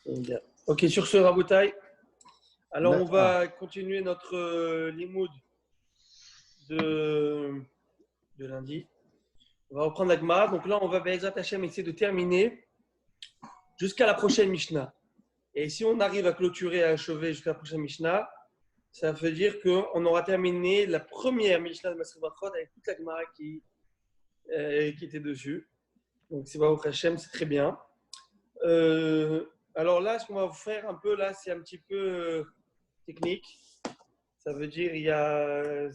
Bien. Ok, sur ce, Rabotai, alors on D'accord. va continuer notre limoud de, de lundi. On va reprendre la Gemara. Donc là, on va, Be'ezrat Hashem, essayer de terminer jusqu'à la prochaine Mishnah. Et si on arrive à clôturer, à achever jusqu'à la prochaine Mishnah, ça veut dire qu'on aura terminé la première Mishnah de Masri Bachot avec toute la Gemara qui était dessus. Donc c'est Baruch Hashem, c'est très bien. Alors là, ce qu'on va vous faire un peu, là, c'est un petit peu technique. Ça veut dire,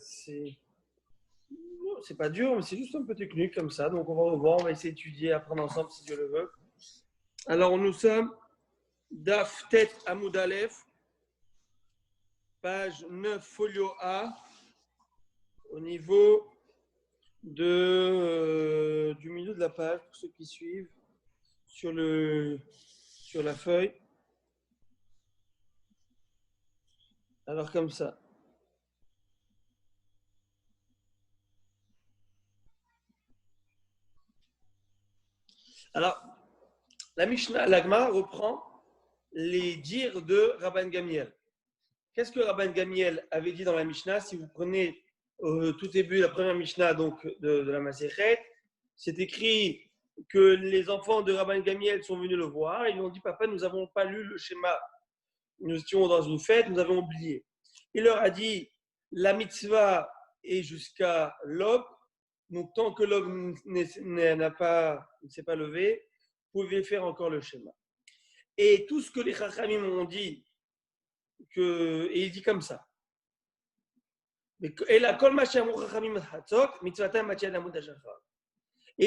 c'est pas dur, mais c'est juste un peu technique comme ça. Donc on va revoir, on va essayer d'étudier, apprendre ensemble si Dieu le veut. Alors nous sommes Daf Tet Amoud Aleph, page 9, folio A, au niveau du milieu de la page, pour ceux qui suivent, sur la feuille. Alors comme ça. Alors, la Mishnah, la Gemara reprend les dires de Rabban Gamiel. Qu'est-ce que Rabban Gamiel avait dit dans la Mishnah? Si vous prenez tout début, la première Mishnah donc, de la Masechet, c'est écrit que les enfants de Rabban Gamiel sont venus le voir et ils lui ont dit: Papa, nous n'avons pas lu le schéma. Nous étions dans une fête, nous avons oublié. Il leur a dit: la mitzvah est jusqu'à l'aube, donc tant que l'aube ne s'est pas levé, vous pouvez faire encore le schéma. Et tout ce que les Chachamim ont dit, et il dit comme ça. Et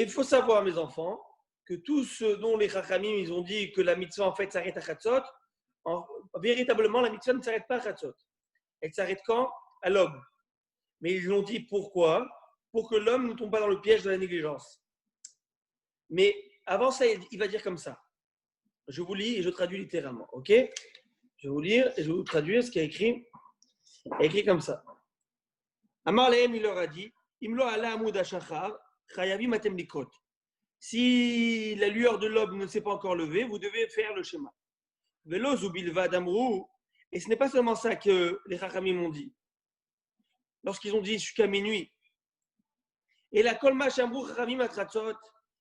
il faut savoir, mes enfants, que tout ce dont les Chachamim ils ont dit que la mitzvah en fait s'arrête à Chatzot, véritablement la mitzvah ne s'arrête pas à Chatzot. Elle s'arrête quand? À l'aube. Mais ils l'ont dit pourquoi? Pour que l'homme ne tombe pas dans le piège de la négligence. Mais avant ça, il va dire comme ça. Je vous lis et je traduis littéralement. Ok? Je vais vous lire et je vais vous traduire ce qui est écrit. Écrit comme ça. Amar Lehem, il leur a dit: Imlo ala amud hashachar, chayavim atem likot. Si la lueur de l'aube ne s'est pas encore levée, vous devez faire le schéma. Velo zubilvad amru. Et ce n'est pas seulement ça que les Chachamim ont dit. Lorsqu'ils ont dit jusqu'à minuit. Et la kolma shamru chachamim atratzot.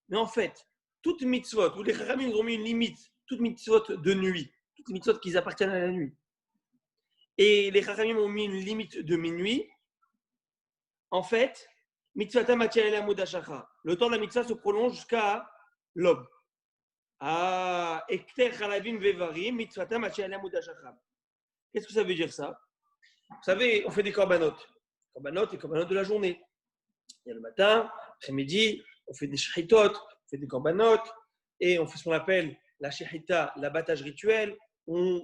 Mais en fait, toute mitzvot, où les Chachamim ont mis une limite, toute mitzvot de nuit, toutes les mitzvot qui appartiennent à la nuit. Et les Chachamim ont mis une limite de minuit. En fait, mitzvata matiel amud hashachar. Le temps de la mitzvah se prolonge jusqu'à l'aube. Ah, ekter chalavim vevarim mitzvata matiel amud hashachar. Qu'est-ce que ça veut dire ça? Vous savez, on fait des corbanotes. Corbanotes et corbanotes de la journée. Il y a le matin, l'après-midi, on fait des shahitot, on fait des corbanotes et on fait ce qu'on appelle la shahita, l'abattage rituel. On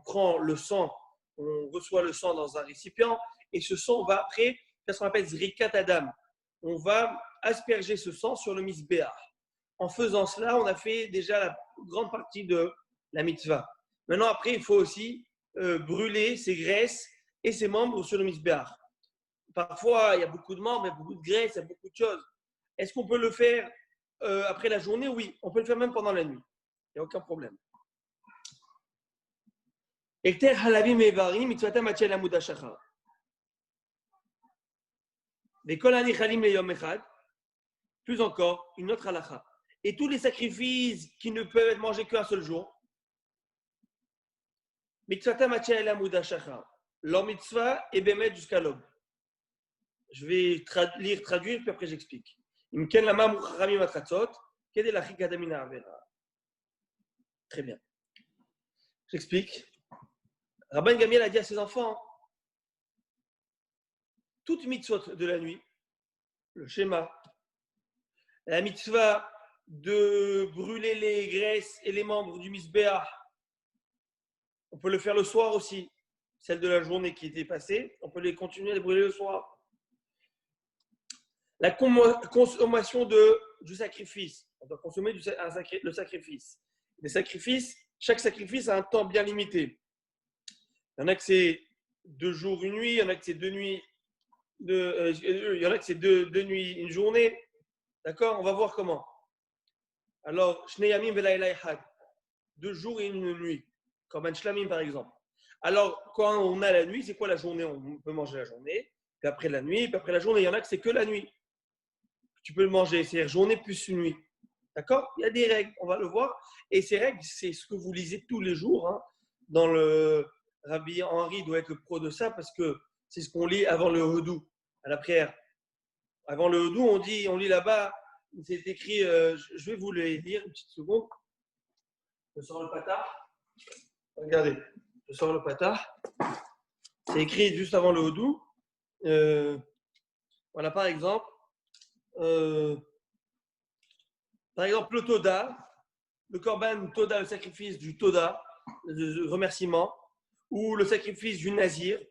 prend le sang, on reçoit le sang dans un récipient et ce sang va après faire ce qu'on appelle zrikat adam. On va asperger ce sang sur le misbéach. En faisant cela, on a fait déjà la grande partie de la mitzvah. Maintenant, après, il faut aussi brûler ses graisses et ses membres sur le misbéach. Parfois, il y a beaucoup de membres, il y a beaucoup de graisse, il y a beaucoup de choses. Est-ce qu'on peut le faire après la journée? Oui, on peut le faire même pendant la nuit. Il n'y a aucun problème. Plus encore, une autre halakha. Et tous les sacrifices qui ne peuvent être mangés qu'un seul jour, leur mitzvah est bémet jusqu'à l'aube. Je vais traduire, puis après j'explique. Très bien. J'explique. Rabban Gamiel a dit à ses enfants: toute mitzvot de la nuit, le schéma, la mitzvah de brûler les graisses et les membres du misbéach, on peut le faire le soir aussi. Celle de la journée qui était passée, on peut les continuer à les brûler le soir. La consommation du sacrifice. On doit consommer le sacrifice. Les sacrifices, chaque sacrifice a un temps bien limité. Il y en a que c'est 2 jours, une nuit, il y en a que c'est 2 nuits, il y en a que c'est deux nuits, une journée. D'accord? On va voir comment. Alors, Shnei Yamim Velayla Echad. 2 jours et 1 nuit, comme un shlamim par exemple. Alors, quand on a la nuit, c'est quoi la journée? On peut manger la journée, puis après la nuit, puis après la journée. Il y en a que c'est que la nuit. Tu peux le manger, c'est-à-dire journée plus une nuit. D'accord? Il y a des règles, on va le voir. Et ces règles, c'est ce que vous lisez tous les jours. Hein, dans le Rabbi Henri doit être le pro de ça parce que c'est ce qu'on lit avant le Hodou, à la prière. Avant le Hodou, on lit là-bas, c'est écrit, je vais vous le lire une petite seconde. Je sors le patard. Regardez, je sors le patard. C'est écrit juste avant le Hodou. Voilà, par exemple, le Toda, le Korban Toda, le sacrifice du Toda, le remerciement, ou le sacrifice du Nazir.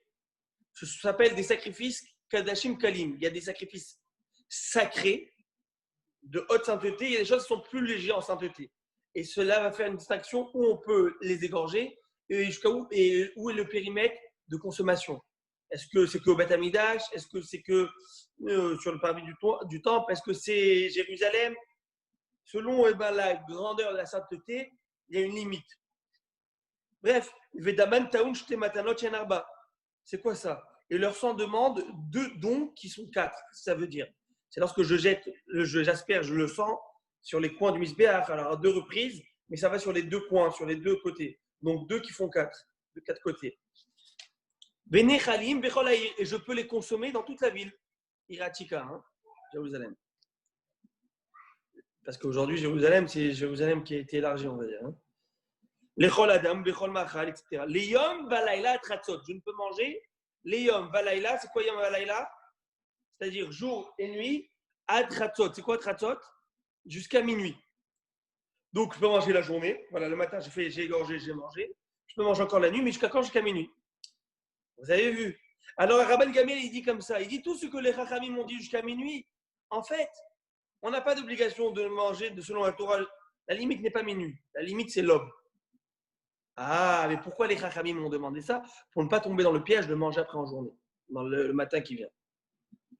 Ça s'appelle des sacrifices Kadashim Kalim. Il y a des sacrifices sacrés, de haute sainteté, il y a des choses qui sont plus légères en sainteté. Et cela va faire une distinction où on peut les égorger et jusqu'à où, et où est le périmètre de consommation. Est-ce que c'est que au Beth Amidash? Est-ce que c'est que sur le parvis du temple? Est-ce que c'est Jérusalem? Selon la grandeur de la sainteté, il y a une limite. Bref, Vedaman Taoun Shte Matanot Yanarba. C'est quoi ça? Et leur sang demande 2 dons qui sont 4. Ça veut dire, c'est lorsque j'asperge le sang sur les coins du misbéach, alors à 2 reprises, mais ça va sur les 2 coins, sur les 2 côtés. Donc 2 qui font 4, de 4 côtés. Et je peux les consommer dans toute la ville. Iratika, hein, Jérusalem. Parce qu'aujourd'hui, Jérusalem, c'est Jérusalem qui a été élargi, on va dire. Hein. Lechol Adam, Bechol Machal, etc. Les Yom Valaila Tratzot. Je ne peux manger. Les Yom Valaila, c'est quoi Yom Valaila? C'est-à-dire jour et nuit, ad Tratzot. C'est quoi Tratzot? Jusqu'à minuit. Donc, je peux manger la journée. Voilà, le matin, j'ai égorgé, j'ai mangé. Je peux manger encore la nuit, mais jusqu'à quand? Jusqu'à minuit. Vous avez vu? Alors, Rabban Gamliel, il dit comme ça. Il dit tout ce que les Chachamim m'ont dit jusqu'à minuit. En fait, on n'a pas d'obligation de manger selon la Torah. La limite n'est pas minuit. La limite, c'est l'aube. Ah, mais pourquoi les Chachamim m'ont demandé ça? Pour ne pas tomber dans le piège de manger après en journée, dans le matin qui vient.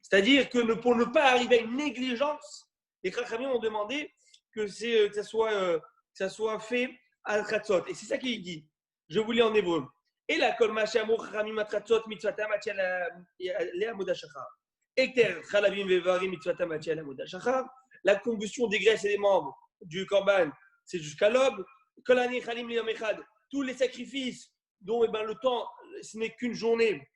C'est-à-dire que pour ne pas arriver à une négligence, les Chachamim ont demandé que ça soit fait à Tratzot. Et c'est ça qu'il dit. Je vous lis en hébreu. Et la kol ma'shamur Chachamim atratzot mitzvatam le amud hashachar. Ekter chalavim vevarim mitzvatam le amud hashachar. La combustion des graisses et des membres du korban, c'est jusqu'à l'aube. Kol ani chalim liyom echad. Tous les sacrifices dont le temps, ce n'est qu'une journée,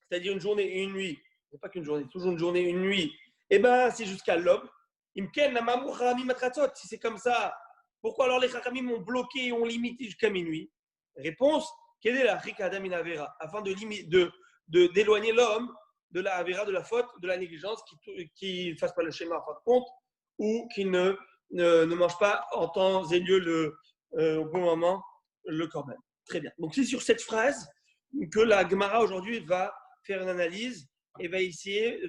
c'est-à-dire une journée et une nuit. Ce n'est pas qu'une journée, c'est toujours une journée et une nuit. C'est jusqu'à l'aube. Si c'est comme ça, pourquoi alors les Chachamim ont bloqué et ont limité jusqu'à minuit? Réponse, quelle est la Rikadam in Avera? Afin d'éloigner l'homme de la Avera, de la faute, de la négligence, qui ne fasse pas le schéma en fin de compte, ou qui ne mange pas en temps et lieu au bon moment le korban. Très bien. Donc c'est sur cette phrase que la Gemara aujourd'hui va faire une analyse et va essayer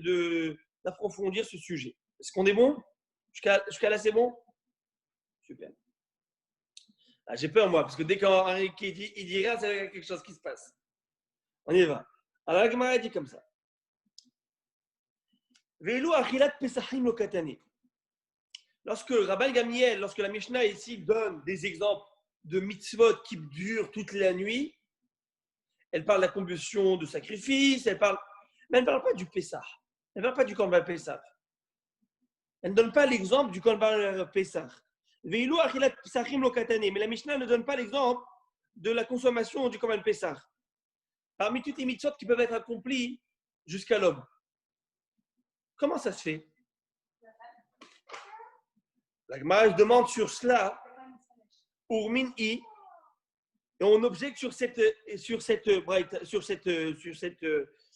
d'approfondir ce sujet. Est-ce qu'on est bon? Jusqu'à là, c'est bon? Super. Ah, j'ai peur, moi, parce que dès qu'Henri il dit rien, c'est quelque chose qui se passe. On y va. Alors, la Gemara dit comme ça. Ve'elu achilat pesachim lo katane. Lorsque Rabban Gamliel, lorsque la Mishnah ici donne des exemples de mitzvot qui durent toute la nuit, elle parle de la combustion de sacrifice, mais elle ne parle pas du Pessah. Elle ne parle pas du Korban Pessah. Elle ne donne pas l'exemple du Korban Pessah. Mais la Mishnah ne donne pas l'exemple de la consommation du Korban Pessah. Parmi toutes les mitzvot qui peuvent être accomplies jusqu'à l'aube. Comment ça se fait? La Gemara demande sur cela, Urmin I, et on objecte sur cette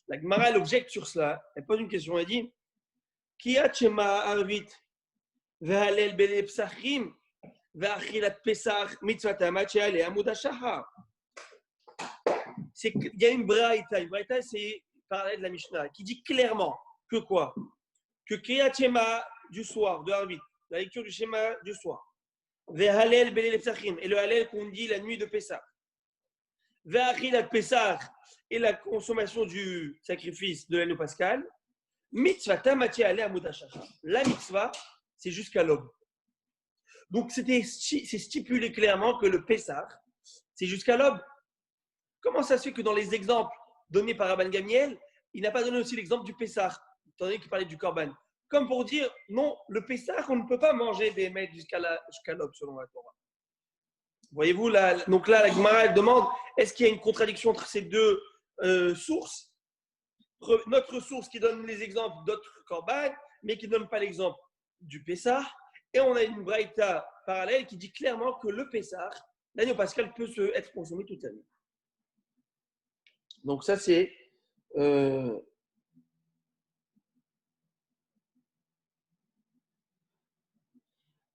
la Gemara elle objecte sur cela. Elle pose une question, elle dit Ki atchema arvit ve'halel bele psachim ve'achilat pesach mitzvatam atchale amud hashachar. Il y a une braïta, c'est parler de la Mishnah, qui dit clairement que quoi? Que Kriyat Shema du soir, de Arvit, la lecture du schéma du soir, ve'halel bele psachim, et le halel qu'on dit la nuit de Pessah, ve'achilat pesach, et la consommation du sacrifice de l'anneau pascal, mitzvatam atchale amud hashachar. La mitzvah, c'est jusqu'à l'aube. Donc, c'est stipulé clairement que le Pessah, c'est jusqu'à l'aube. Comment ça se fait que dans les exemples donnés par Rabban Gamiel, il n'a pas donné aussi l'exemple du Pessah, étant donné qu'il parlait du Corban? Comme pour dire, non, le Pessah, on ne peut pas manger des mets jusqu'à l'aube, selon la Torah. Voyez-vous, donc là, la Gemara, elle demande, est-ce qu'il y a une contradiction entre ces deux sources? Notre source qui donne les exemples d'autres Corban, mais qui ne donne pas l'exemple du Pessah. Et on a une braïta parallèle qui dit clairement que le Pessah, l'agneau pascal, peut être consommé toute l'année. Donc ça, c'est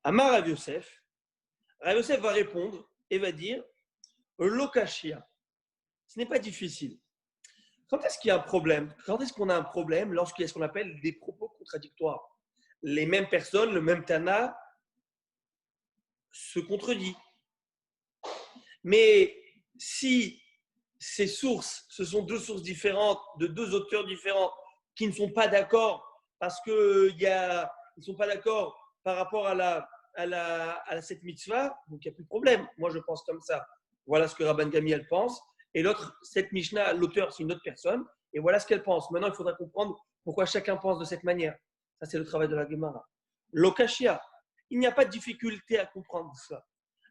Amar Rav Yosef. Rav Yosef va répondre et va dire Lokashia. Ce n'est pas difficile. Quand est-ce qu'il y a un problème? Quand est-ce qu'on a un problème lorsqu'il y a ce qu'on appelle des propos contradictoires? Les mêmes personnes, le même Tana se contredit. Mais si ces sources, ce sont deux sources différentes, de deux auteurs différents, qui ne sont pas d'accord parce qu'ils ne sont pas d'accord par rapport à cette mitzvah, donc il n'y a plus de problème. Moi, je pense comme ça. Voilà ce que Rabban Gamiel pense. Et l'autre, cette Mishnah, l'auteur, c'est une autre personne. Et voilà ce qu'elle pense. Maintenant, il faudra comprendre pourquoi chacun pense de cette manière. Ça, c'est le travail de la Gemara. Lokashia, il n'y a pas de difficulté à comprendre cela.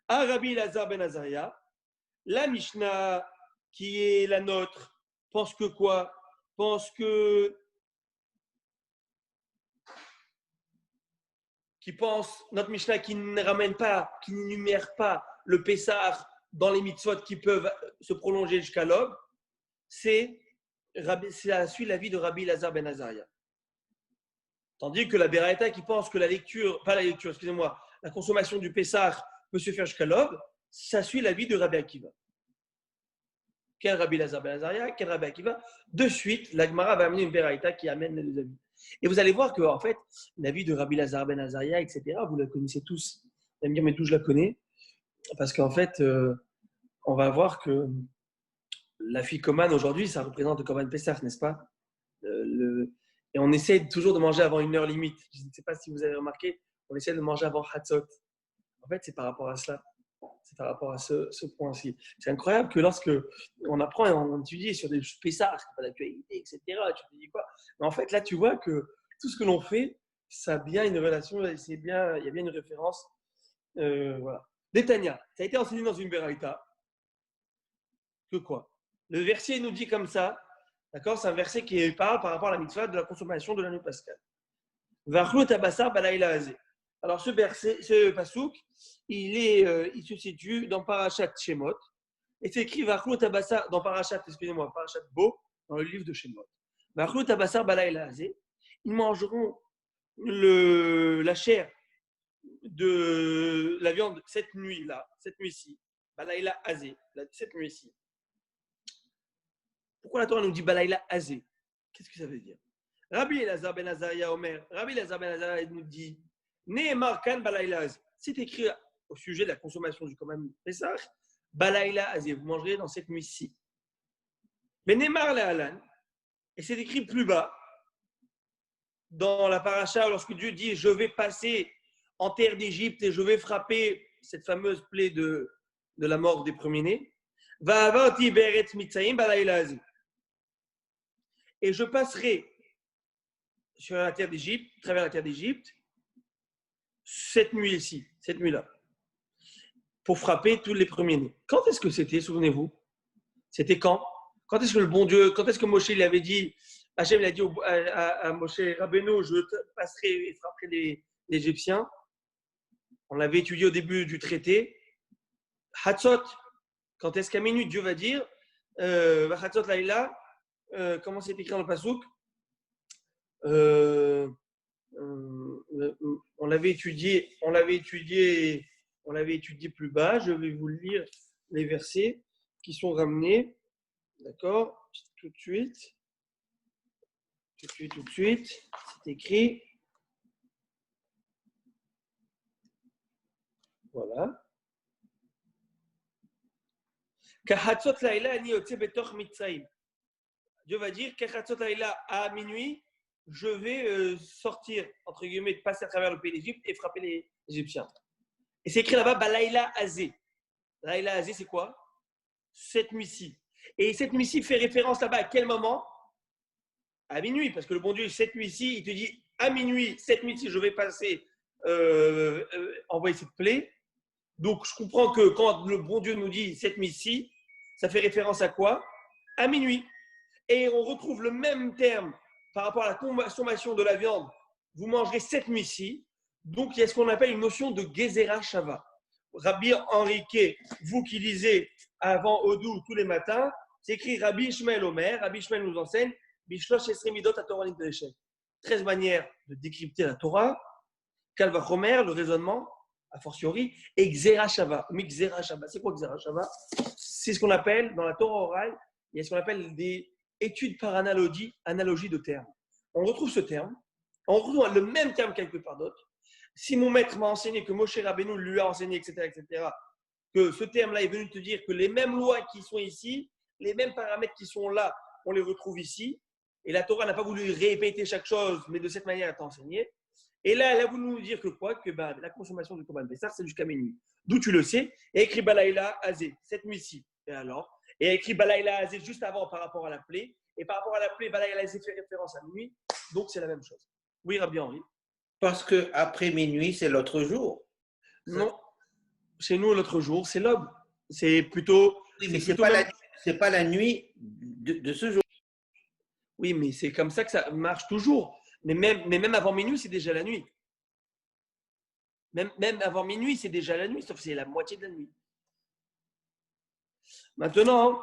Rabbi Lazar ben Azaria, la Mishnah qui est la nôtre pense que quoi? Pense que qui pense notre Mishnah qui ne ramène pas, qui n'énumère pas le Pessah dans les mitzvot qui peuvent se prolonger jusqu'à l'aube, c'est suit l'avis de Rabbi Lazar ben Azaria. Tandis que la Beraïta qui pense que la consommation du Pessah peut se faire jusqu'à l'aube, ça suit l'avis de Rabbi Akiva. Quel Rabbi Lazar ben Azaria, quel Rabbi Akiva? De suite, la Gemara va amener une Beraïta qui amène les deux avis. Et vous allez voir que, en fait, l'avis de Rabbi Lazar ben Azaria, etc., vous la connaissez tous. Vous allez me dire, mais d'où je la connais? Parce qu'en fait, on va voir que la fille Koman aujourd'hui, ça représente le Korban Pessah, n'est-ce pas? Et on essaie toujours de manger avant une heure limite. Je ne sais pas si vous avez remarqué, on essaie de manger avant Hatzot. En fait, c'est par rapport à cela. C'est par rapport à ce point-ci. C'est incroyable que lorsque on apprend et on étudie sur des Pessah, pas d'actualité, etc., tu te dis quoi? Mais en fait, là, tu vois que tout ce que l'on fait, ça a bien une relation, il y a bien une référence. Voilà. Détania, ça a été enseigné dans une Beraïta. Que quoi? Le verset nous dit comme ça, d'accord? C'est un verset qui parle par rapport à la mitzvah de la consommation de l'agneau pascal. Vachlo tabassar balayla azé. Alors ce verset, ce pasouk, il se situe dans Parashat Shemot. Et c'est écrit Vachlo tabassar dans Parashat Bo, dans le livre de Shemot. Vachlo tabassar balayla azé. Ils mangeront la chair de la viande cette nuit-là, cette nuit-ci. Balayla azé, cette nuit-ci. Pourquoi la Torah nous dit Balayla azé? Qu'est-ce que ça veut dire? Rabbi Elazar ben Azaria Omer, Rabbi Elazar ben Azaria nous dit Nehemar kan Balayla azé. C'est écrit au sujet de la consommation du Korban Pessah, Balayla azé, vous mangerez dans cette nuit-ci. Mais Nehemar le Halan, et c'est écrit plus bas dans la paracha lorsque Dieu dit je vais passer en terre d'Égypte et je vais frapper cette fameuse plaie de la mort des premiers-nés. Va avanti beretz mitzaim Balayla azé. Et je passerai sur la terre d'Égypte, à travers la terre d'Égypte, cette nuit-ci, cette nuit-là, pour frapper tous les premiers-nés. Quand est-ce que c'était, souvenez-vous? C'était quand? Quand est-ce que le bon Dieu, quand est-ce que Moshe il avait dit, Hachem il a dit à Moshe, Rabbeinu, je passerai et frapperai les Égyptiens? On l'avait étudié au début du traité. Hatzot, quand est-ce qu'à minuit Dieu va dire, Hatzot Laïla, comment c'est écrit dans le Passouk? On l'avait étudié plus bas. Je vais vous lire les versets qui sont ramenés. D'accord? Tout de suite. C'est écrit. Voilà. Dieu va dire, à minuit, je vais sortir, entre guillemets, passer à travers le pays d'Égypte et frapper les Égyptiens. Et c'est écrit là-bas, Balaïla Azé. Balaïla Azé, c'est quoi? Cette nuit-ci. Et cette nuit-ci fait référence là-bas à quel moment? À minuit, parce que le bon Dieu, cette nuit-ci, il te dit à minuit, cette nuit-ci, je vais passer envoyer cette plaie. Donc, je comprends que quand le bon Dieu nous dit cette nuit-ci, ça fait référence à quoi? À minuit. Et on retrouve le même terme par rapport à la consommation de la viande. Vous mangerez cette nuit-ci. Donc, il y a ce qu'on appelle une notion de Gezerah Shava. Rabbi Henrique, vous qui lisez avant Odou tous les matins, c'est écrit Rabbi Ishmael Omer. Rabbi Ishmael nous enseigne Bishlosh Esremidot à Torah Nidreshet. 13 manières de décrypter la Torah. Kalva Chomer, le raisonnement, a fortiori, et Xera Shava. Mais Xera Shava, c'est quoi Xera Shava? C'est ce qu'on appelle, dans la Torah orale, il y a ce qu'on appelle des études par analogie de termes. On retrouve ce terme, on retrouve le même terme quelque part d'autre. Si mon maître m'a enseigné, que Moshe Rabbeinu lui a enseigné, etc., que ce terme-là est venu te dire que les mêmes lois qui sont ici, les mêmes paramètres qui sont là, on les retrouve ici, et la Torah n'a pas voulu répéter chaque chose, mais de cette manière, elle t'a enseigné. Et là, elle a voulu nous dire que quoi? Que la consommation du Korban Pessah, c'est jusqu'à minuit. D'où tu le sais. Et écrit Balaïla Azé, cette nuit-ci. Et alors? Et écrit Balaïla Azé juste avant par rapport à la plaie. Et par rapport à la plaie, Balaïla Azé fait référence à minuit. Donc, c'est la même chose. Oui, Rabbi Henri. Parce qu'après minuit, c'est l'autre jour. Non. Chez nous, l'autre jour, c'est l'aube. C'est plutôt. Oui, mais ce n'est pas la nuit de ce jour. Oui, mais c'est comme ça que ça marche toujours. Mais même avant minuit, c'est déjà la nuit. Même avant minuit, c'est déjà la nuit, sauf que c'est la moitié de la nuit. Maintenant,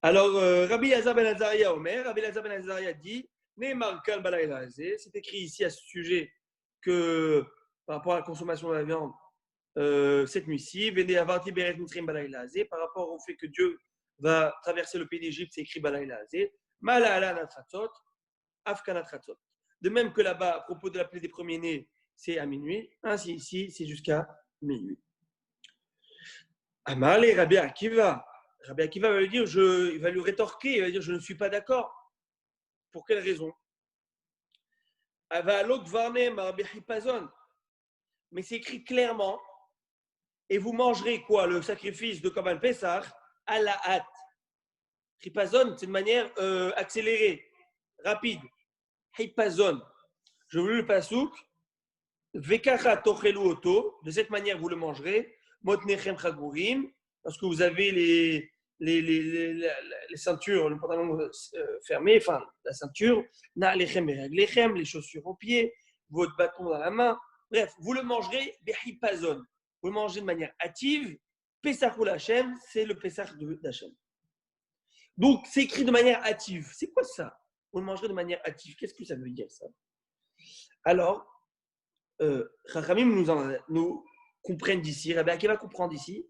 alors Rabbi Elazar ben Azaria Omer, Rabbi Elazar ben Azaria dit, c'est écrit ici à ce sujet que par rapport à la consommation de la viande cette nuit-ci, par rapport au fait que Dieu va traverser le pays d'Égypte, c'est écrit de même que là-bas, à propos de la plaie des premiers-nés, c'est à minuit, ainsi ici, c'est jusqu'à minuit. Amalé, Rabbi Akiva. Rabbi Akiva va lui dire, il va lui rétorquer, il va dire, je ne suis pas d'accord. Pour quelle raison? Mais c'est écrit clairement, et vous mangerez quoi? Le sacrifice de Korban Pessah à la hâte. Hipazon, c'est de manière accélérée, rapide. Hipazon. Je vous lis le pasouk. Vekacha tochelu oto. De cette manière, vous le mangerez. Motnechem chagurim. Lorsque vous avez les ceintures, le pantalon fermé, enfin la ceinture. Na'alechem beraglechem, les chaussures aux pieds, votre bâton dans la main. Bref, vous le mangerez behipazon. Vous le mangez de manière hâtive. Pesachul Hashem, c'est le Pesach d'Hashem. Donc, c'est écrit de manière hâtive. C'est quoi ça? Vous le mangerez de manière hâtive. Qu'est-ce que ça veut dire, ça? Alors, Chachamim nous comprennent d'ici, Rabbi Akiva comprend d'ici,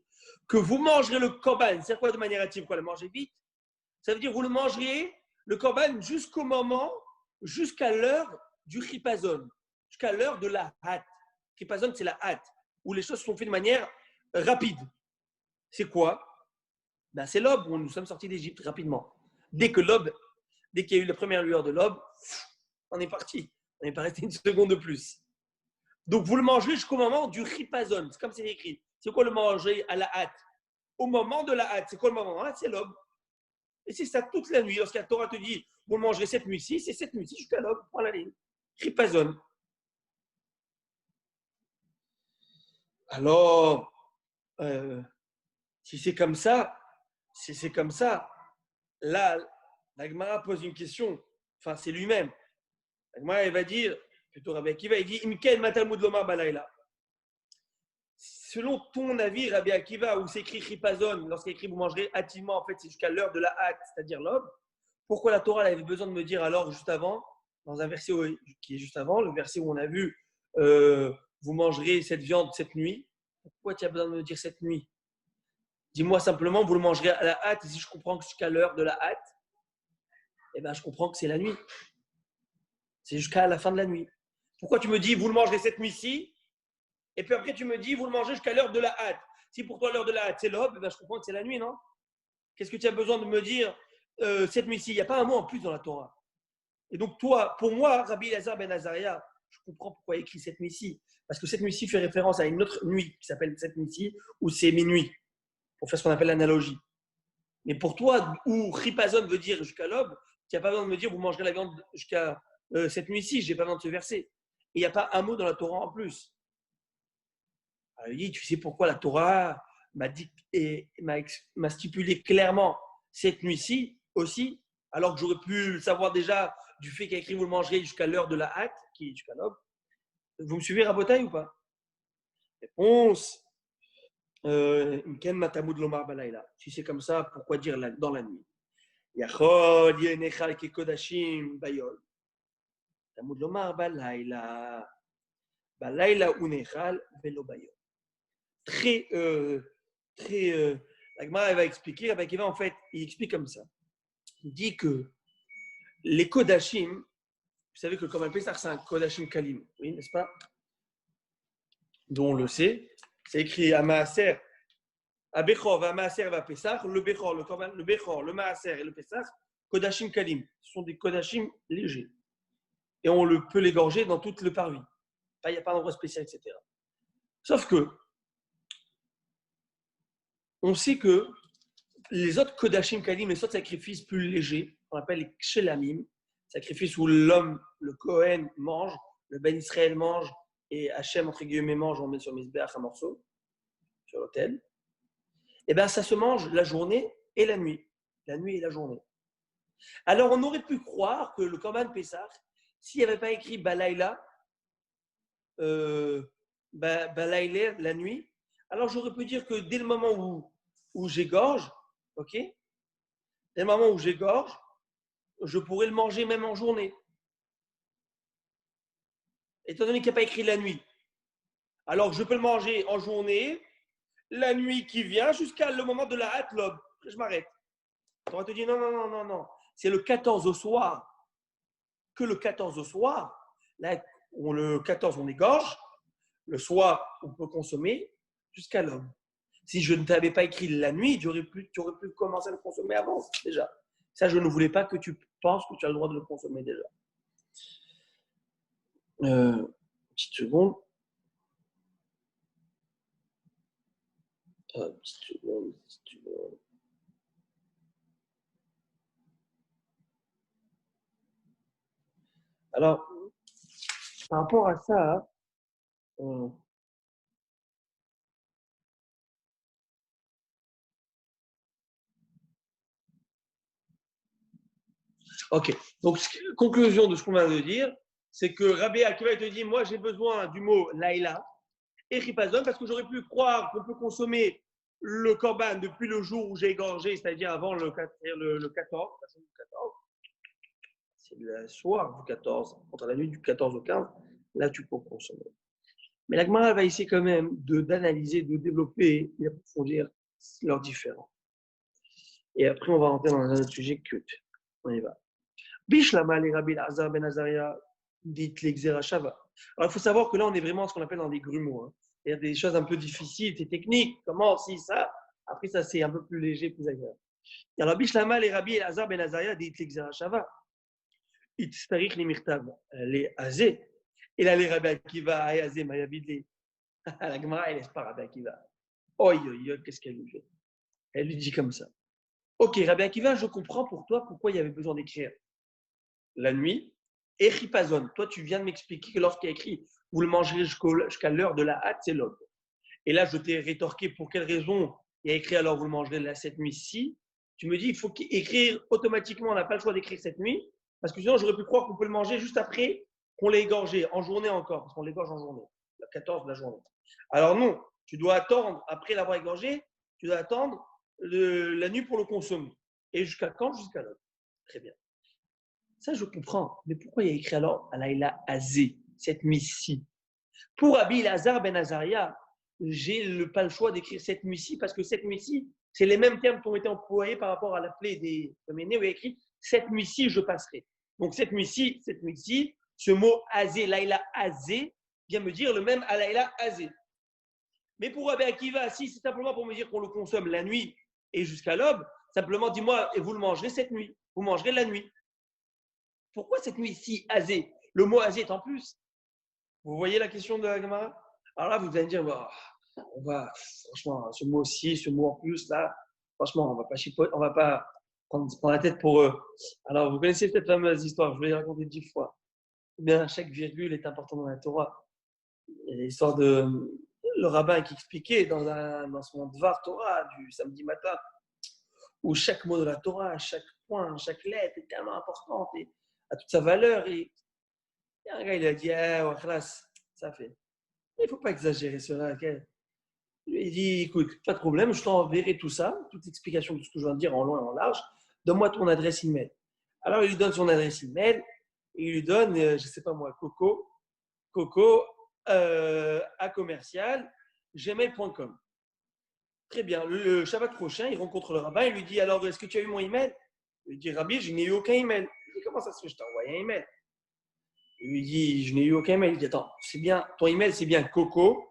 que vous mangerez le korban. C'est quoi de manière hâtive? Quoi, le manger vite? Ça veut dire vous le mangeriez, le korban, jusqu'à l'heure du chipazon, jusqu'à l'heure de la hâte. Chipazon, c'est la hâte, où les choses sont faites de manière rapide. C'est quoi? C'est l'aube où nous sommes sortis d'Égypte rapidement. Dès qu'il y a eu la première lueur de l'aube, on est parti. On n'est pas resté une seconde de plus. Donc vous le mangez jusqu'au moment du ripazon. C'est comme c'est écrit. C'est quoi le manger à la hâte? Au moment de la hâte. C'est quoi le moment? C'est l'aube. Et c'est ça toute la nuit. Lorsque la Torah te dit, vous le mangerez cette nuit-ci, c'est cette nuit-ci jusqu'à l'aube. Prends la ligne. Ripazon. Alors, si c'est comme ça, là, la Gemara pose une question. Enfin, c'est lui-même. La Gemara, elle va dire, plutôt Rabbi Akiva, il dit Imken matalmud lomar balayla. Selon ton avis, Rabbi Akiva, où c'est écrit chipazon, lorsqu'il écrit vous mangerez hâtivement, en fait, c'est jusqu'à l'heure de la hâte, c'est-à-dire l'aube. Pourquoi la Torah avait besoin de me dire alors juste avant, dans un verset qui est juste avant, le verset où on a vu vous mangerez cette viande cette nuit? Pourquoi tu as besoin de me dire cette nuit? Dis-moi simplement, vous le mangerez à la hâte, et si je comprends que jusqu'à l'heure de la hâte, eh bien, je comprends que c'est la nuit. C'est jusqu'à la fin de la nuit. Pourquoi tu me dis, vous le mangerez cette nuit-ci, et puis après tu me dis, vous le mangez jusqu'à l'heure de la hâte? Si pour toi l'heure de la hâte c'est l'aube, eh bien, je comprends que c'est la nuit, non? Qu'est-ce que tu as besoin de me dire cette nuit-ci? Il n'y a pas un mot en plus dans la Torah. Et donc toi, pour moi, Rabbi Elazar ben Azaria, je comprends pourquoi il y a écrit cette nuit-ci. Parce que cette nuit-ci fait référence à une autre nuit qui s'appelle cette nuit-ci, ou c'est minuit, pour faire ce qu'on appelle l'analogie. Mais pour toi, où ripazon veut dire jusqu'à l'aube, tu n'as pas besoin de me dire vous mangerez la viande jusqu'à cette nuit-ci, je n'ai pas besoin de ce verset. Et il n'y a pas un mot dans la Torah en plus. Alors, il dit, tu sais pourquoi la Torah m'a dit et m'a stipulé clairement cette nuit-ci aussi, alors que j'aurais pu le savoir déjà du fait qu'il y a écrit vous le mangerez jusqu'à l'heure de la hâte, qui est jusqu'à l'aube. Vous me suivez, Rabotaï, ou pas? Réponse. Si c'est comme ça, pourquoi dire dans la nuit? Yachol yenechal kekodashim bayol. Talmud lomar balayla. Balayla unechal velo bayol. Très, la Gemara va expliquer, Rabbi Akiva, en fait, il explique comme ça. Il dit que les Kodashim, vous savez que le Korban Pessah, c'est un Kodashim Kalim, oui, n'est-ce pas? Dont on le sait, c'est écrit à Maaser, à Bechor, à Maaser, à Pessah, le Bechor, le Maaser et le Pessah, Kodashim Kalim. Ce sont des Kodashim légers. Et on peut l'égorger dans tout le parvis. Il n'y a pas d'endroit spécial, etc. Sauf que, on sait que les autres Kodashim Kalim, les autres sacrifices plus légers, on appelle les Kshelamim, sacrifices où l'homme, le Kohen, mange, le Ben Israël mange, et Hachem, entre guillemets, mange, on met sur Mizbeach un morceau, sur l'autel. Et bien, ça se mange la journée et la nuit. La nuit et la journée. Alors, on aurait pu croire que le Korban Pessah, s'il n'y avait pas écrit Balayla, Balayla, la nuit, alors j'aurais pu dire que dès le moment où j'égorge, ok, dès le moment où j'égorge, je pourrais le manger même en journée. Étant donné qu'il n'y a pas écrit la nuit. Alors, je peux le manger en journée, la nuit qui vient, jusqu'à le moment de la hâte, l'aube. Après, je m'arrête. On va te dire non. C'est le 14 au soir. Que le 14 au soir, là, le 14, on égorge. Le soir, on peut consommer jusqu'à l'aube. Si je ne t'avais pas écrit la nuit, tu aurais pu commencer à le consommer avant, déjà. Ça, je ne voulais pas que tu penses que tu as le droit de le consommer déjà. Petite seconde. Petite seconde. Alors, par rapport à ça, ok. Donc, conclusion de ce qu'on vient de dire, c'est que Rabbi Akiva te dit, moi j'ai besoin du mot laïla et ripazon parce que j'aurais pu croire qu'on peut consommer le korban depuis le jour où j'ai égorgé, c'est-à-dire avant le 14, c'est le soir du 14, entre la nuit du 14 au 15, là tu peux consommer. Mais la Gemara va essayer quand même d'analyser, de développer et d'approfondir leurs différents. Et après, on va rentrer dans un autre sujet culte. On y va. Bishlama les Rabbi Azar ben Azaria dit l'exera shava. Alors, il faut savoir que là, on est vraiment ce qu'on appelle dans des grumeaux. Hein. Il y a des choses un peu difficiles, c'est technique. Comment, si, ça. Après, ça, c'est un peu plus léger, plus agréable. Alors, Bishlama les Rabbi Azar ben Azaria dit l'exera shava. Itztarich les mirtav, les azé. Et là, les Rabbi Akiva, azé, mayabidli. La Gemara, elle laisse pas Rabbi Akiva. Oi, qu'est-ce qu'elle lui fait? Elle lui dit comme ça. Ok, Rabbi Akiva, je comprends pour toi pourquoi il y avait besoin d'écrire la nuit et ripazon. Toi, tu viens de m'expliquer que lorsqu'il y a écrit vous le mangerez jusqu'à l'heure de la hâte, c'est l'aube. Et là, je t'ai rétorqué pour quelle raison il y a écrit alors vous le mangerez cette nuit-ci. Tu me dis il faut écrire automatiquement, on n'a pas le choix d'écrire cette nuit, parce que sinon j'aurais pu croire qu'on peut le manger juste après qu'on l'ait égorgé, en journée encore, parce qu'on l'égorge en journée, la 14 de la journée. Alors non, tu dois attendre, après l'avoir égorgé, tu dois attendre la nuit pour le consommer. Et jusqu'à quand? Jusqu'à l'aube. Très bien. Ça, je comprends. Mais pourquoi il y a écrit alors Alayla Azé, cette nuit-ci? Pour Abi Lazar ben Azaria, j'ai pas le choix d'écrire cette nuit-ci parce que cette nuit-ci, c'est les mêmes termes qui ont été employés par rapport à la plaie des Ménés où il y a écrit cette nuit-ci, je passerai. Donc cette nuit-ci, ce mot Azé, Laïla Azé, vient me dire le même Alayla Azé. Mais pour Rabbi Akiva, si c'est simplement pour me dire qu'on le consomme la nuit et jusqu'à l'aube, simplement dis-moi, et vous le mangerez cette nuit, vous mangerez la nuit. Pourquoi cette nuit si azé? Le mot azé est en plus. Vous voyez la question de la Gemara? Alors là, vous allez me dire, bah, on va, franchement, ce mot ci, ce mot en plus, là, franchement, on va pas on va pas prendre la tête pour eux. Alors, vous connaissez cette fameuse histoire, je vais la raconter 10 fois. Eh bien, chaque virgule est importante dans la Torah. Il y a l'histoire de le rabbin qui expliquait dans son Dvar Torah du samedi matin, où chaque mot de la Torah, chaque point, chaque lettre est tellement importante et a toute sa valeur. Et un gars, il a dit, ah, ouais, khalas, ça fait. Il ne faut pas exagérer cela. Okay. Il dit, écoute, pas de problème, je t'enverrai tout ça, toute l'explication de ce que je viens de dire en long et en large. Donne-moi ton adresse email. Alors, il lui donne son adresse email et il lui donne, je ne sais pas moi, Coco à commercial, gmail.com. Très bien. Le Shabbat prochain, il rencontre le rabbin. Il lui dit, alors, est-ce que tu as eu mon email? Il lui dit, Rabbi, je n'ai eu aucun email. Il dit, comment ça se fait? Je t'ai envoyé un email. Il lui dit, je n'ai eu aucun email. Il dit, attends, c'est bien, ton email, c'est bien Coco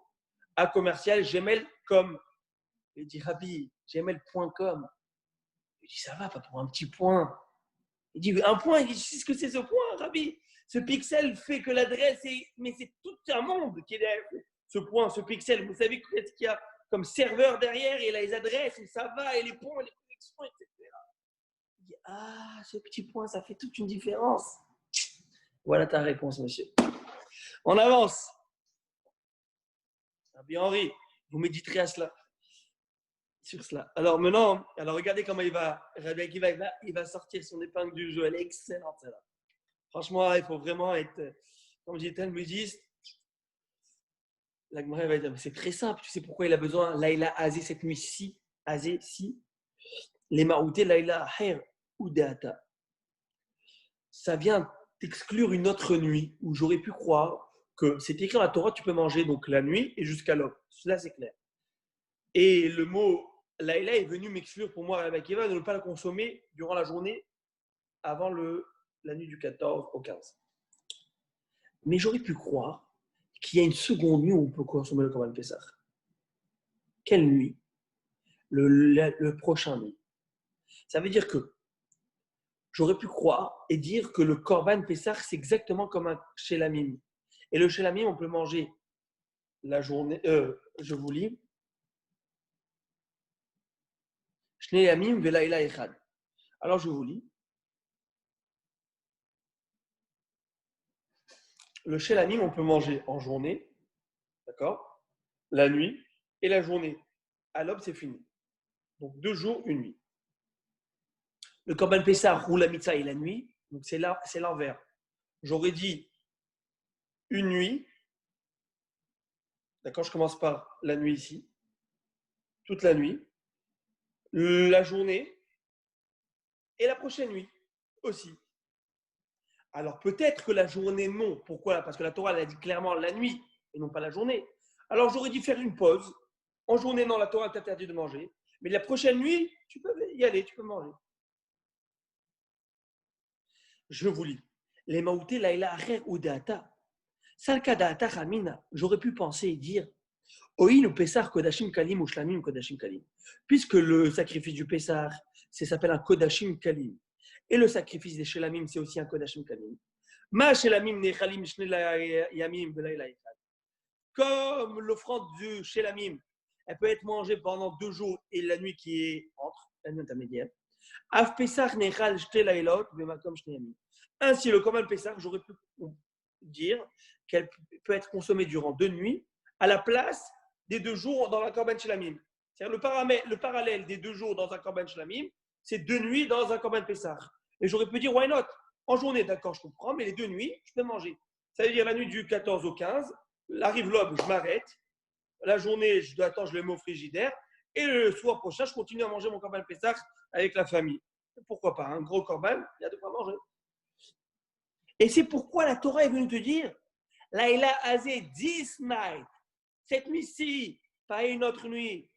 à commercial gmail.com. Il dit, Rabbi, gmail.com. Il dit, ça va, pas pour un petit point. Il dit, un point, il dit, tu sais ce que c'est ce point, Rabbi? Ce pixel fait que l'adresse est. Mais c'est tout un monde qui est derrière ce point, ce pixel. Vous savez qu'est-ce qu'il y a comme serveur derrière et les adresses, où ça va, et les ponts, et les connexions, etc. Il dit, ah, ce petit point, ça fait toute une différence. Voilà ta réponse, monsieur. On avance. Rabbi Henri, vous méditerez à cela. Sur cela. Alors maintenant, regardez comment il va sortir son épingle du jeu. Elle est excellente, celle-là. Franchement, il faut vraiment être, comme je dis, talmudiste. La Gemara va dire, c'est très simple. Tu sais pourquoi il a besoin Laïla Azé cette nuit-ci, Azé, si. Les Maouté, Laïla Aher ou Deata. Ça vient t'exclure une autre nuit où j'aurais pu croire que c'est écrit dans la Torah, tu peux manger donc la nuit et jusqu'à l'aube. Cela, c'est clair. Et le mot Laïla est venu m'exclure pour moi, Rabbi Akiva, de ne pas la consommer durant la journée avant la nuit du 14 au 15. Mais j'aurais pu croire qu'il y a une seconde nuit où on peut consommer le Korban Pessah. Quelle nuit? Le prochain nuit. Ça veut dire que j'aurais pu croire et dire que le Korban Pessah, c'est exactement comme un Shelamim. Et le Shelamim, on peut manger la journée. Je vous lis. Shelamim velaïla echad. Alors je vous lis. Le Shelamim, on peut manger en journée, d'accord? La nuit et la journée. À l'aube, c'est fini. Donc 2 jours, 1 nuit. Le Korban Pessah ou la Mitzah et la nuit, donc c'est l'envers. J'aurais dit 1 nuit, d'accord, je commence par la nuit ici, toute la nuit, la journée et la prochaine nuit aussi. Alors peut-être que la journée, non. Pourquoi? Parce que la Torah, elle a dit clairement la nuit et non pas la journée. Alors j'aurais dû faire une pause. En journée, non, la Torah t'interdit de manger. Mais la prochaine nuit, tu peux y aller, tu peux manger. Je vous lis. Les maouté laïla acher ou data. Salka data ramina. J'aurais pu penser et dire Oïn ou Pessar Kodashim Kalim ou Shlamim Kodashim Kalim. Puisque le sacrifice du Pessar, ça s'appelle un Kodashim Kalim. Et le sacrifice des Shelamim, c'est aussi un Kodashim Kalim. Ma Shelamim Nechalim Shnei Yamim Belayla Echad. Comme l'offrande du Shelamim, elle peut être mangée pendant 2 jours et la nuit qui est entre, la nuit intermédiaire. Av Pessar Nechal Shtei Lailot Bemakom Shnei Yamim. Ainsi, le Korban Pessar, j'aurais pu dire qu'elle peut être consommée durant 2 nuits à la place des 2 jours dans un Korban Shlamim. C'est-à-dire le parallèle des 2 jours dans un Korban Shlamim, c'est 2 nuits dans un Korban Pessah. Et j'aurais pu dire, why not? En journée, d'accord, je comprends, mais les 2 nuits, je peux manger. Ça veut dire la nuit du 14 au 15, arrive l'aube, je m'arrête. La journée, je dois attendre, je le mets au frigidaire. Et le soir prochain, je continue à manger mon Korban Pessah avec la famille. Pourquoi pas? Un gros Korban, il y a de quoi manger. Et c'est pourquoi la Torah est venue te dire, Laïla Azé, this night, cette nuit-ci, pas une autre nuit.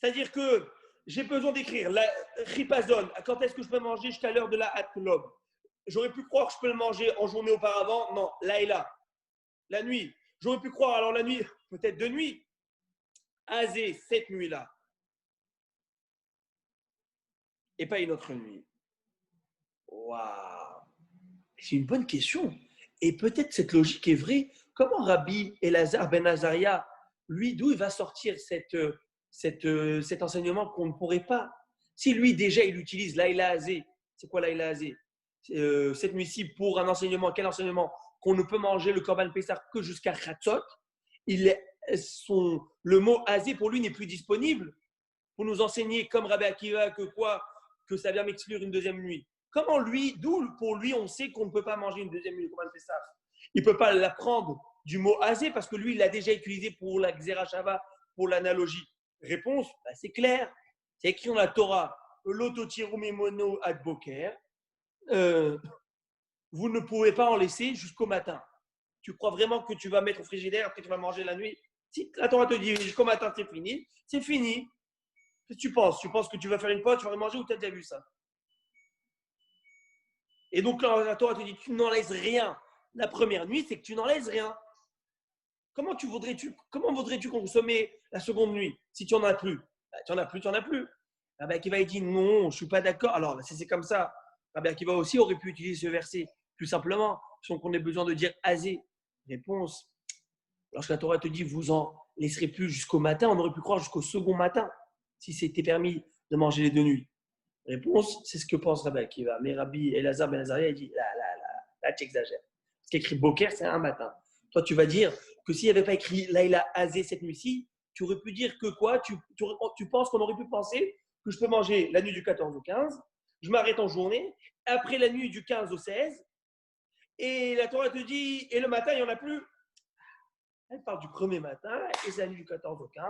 C'est-à-dire que j'ai besoin d'écrire la ripazon. Quand est-ce que je peux manger jusqu'à l'heure de la hatlob? J'aurais pu croire que je peux le manger en journée auparavant. Non, Laïla, la nuit. J'aurais pu croire, alors la nuit, peut-être 2 nuits. Azé, cette nuit-là. Et pas une autre nuit. Waouh! C'est une bonne question. Et peut-être cette logique est vraie. Comment Rabbi Elazar ben Azaria, lui, d'où il va sortir cet enseignement qu'on ne pourrait pas? Si lui, déjà, il utilise l'Aïla Azé, c'est quoi l'Aïla Azé? Cette nuit-ci, pour un enseignement, quel enseignement? Qu'on ne peut manger le Korban Pessah que jusqu'à Khatzot. Le mot Azé, pour lui, n'est plus disponible pour nous enseigner, comme Rabbi Akiva, que ça vient m'exclure une deuxième nuit. Comment lui, d'où pour lui, on sait qu'on ne peut pas manger une deuxième nuit de Korban Pessah? Il ne peut pas l'apprendre du mot Azé parce que lui, il l'a déjà utilisé pour la Xera Shava, pour l'analogie. Réponse, bah, c'est clair. C'est écrit dans la Torah, l'autotiru memono ad boker. Vous ne pouvez pas en laisser jusqu'au matin. Tu crois vraiment que tu vas mettre au frigidaire, après tu vas manger la nuit? Si la Torah te dit jusqu'au matin, c'est fini, c'est fini. Qu'est-ce que tu penses? Tu penses que tu vas faire une pote, tu vas manger ou tu as déjà vu ça? Et donc, quand la Torah te dit tu n'en laisses rien la première nuit, c'est que tu n'en laisses rien. Comment voudrais-tu consommer la seconde nuit si tu n'en as plus? Tu n'en as plus, tu n'en as plus. Rabbi Akiva dit non, je ne suis pas d'accord. Alors, si c'est comme ça, Rabbi Akiva aussi aurait pu utiliser ce verset plus simplement, sans qu'on ait besoin de dire azé. Réponse, lorsque la Torah te dit vous en laisserez plus jusqu'au matin, on aurait pu croire jusqu'au second matin, si c'était permis de manger les deux nuits. Réponse, c'est ce que pense Rabbi Akiva. Mais Rabbi Elazar ben Azaria, il dit là, tu exagères. Ce qui est écrit Boker, c'est un matin. Toi, tu vas dire que s'il n'y avait pas écrit Laïla Azé cette nuit-ci, tu aurais pu dire que quoi? Tu penses qu'on aurait pu penser que je peux manger la nuit du 14 au 15, je m'arrête en journée, après la nuit du 15 au 16, et la Torah te dit, et le matin, il n'y en a plus. Elle parle du premier matin, et c'est la nuit du 14 au 15.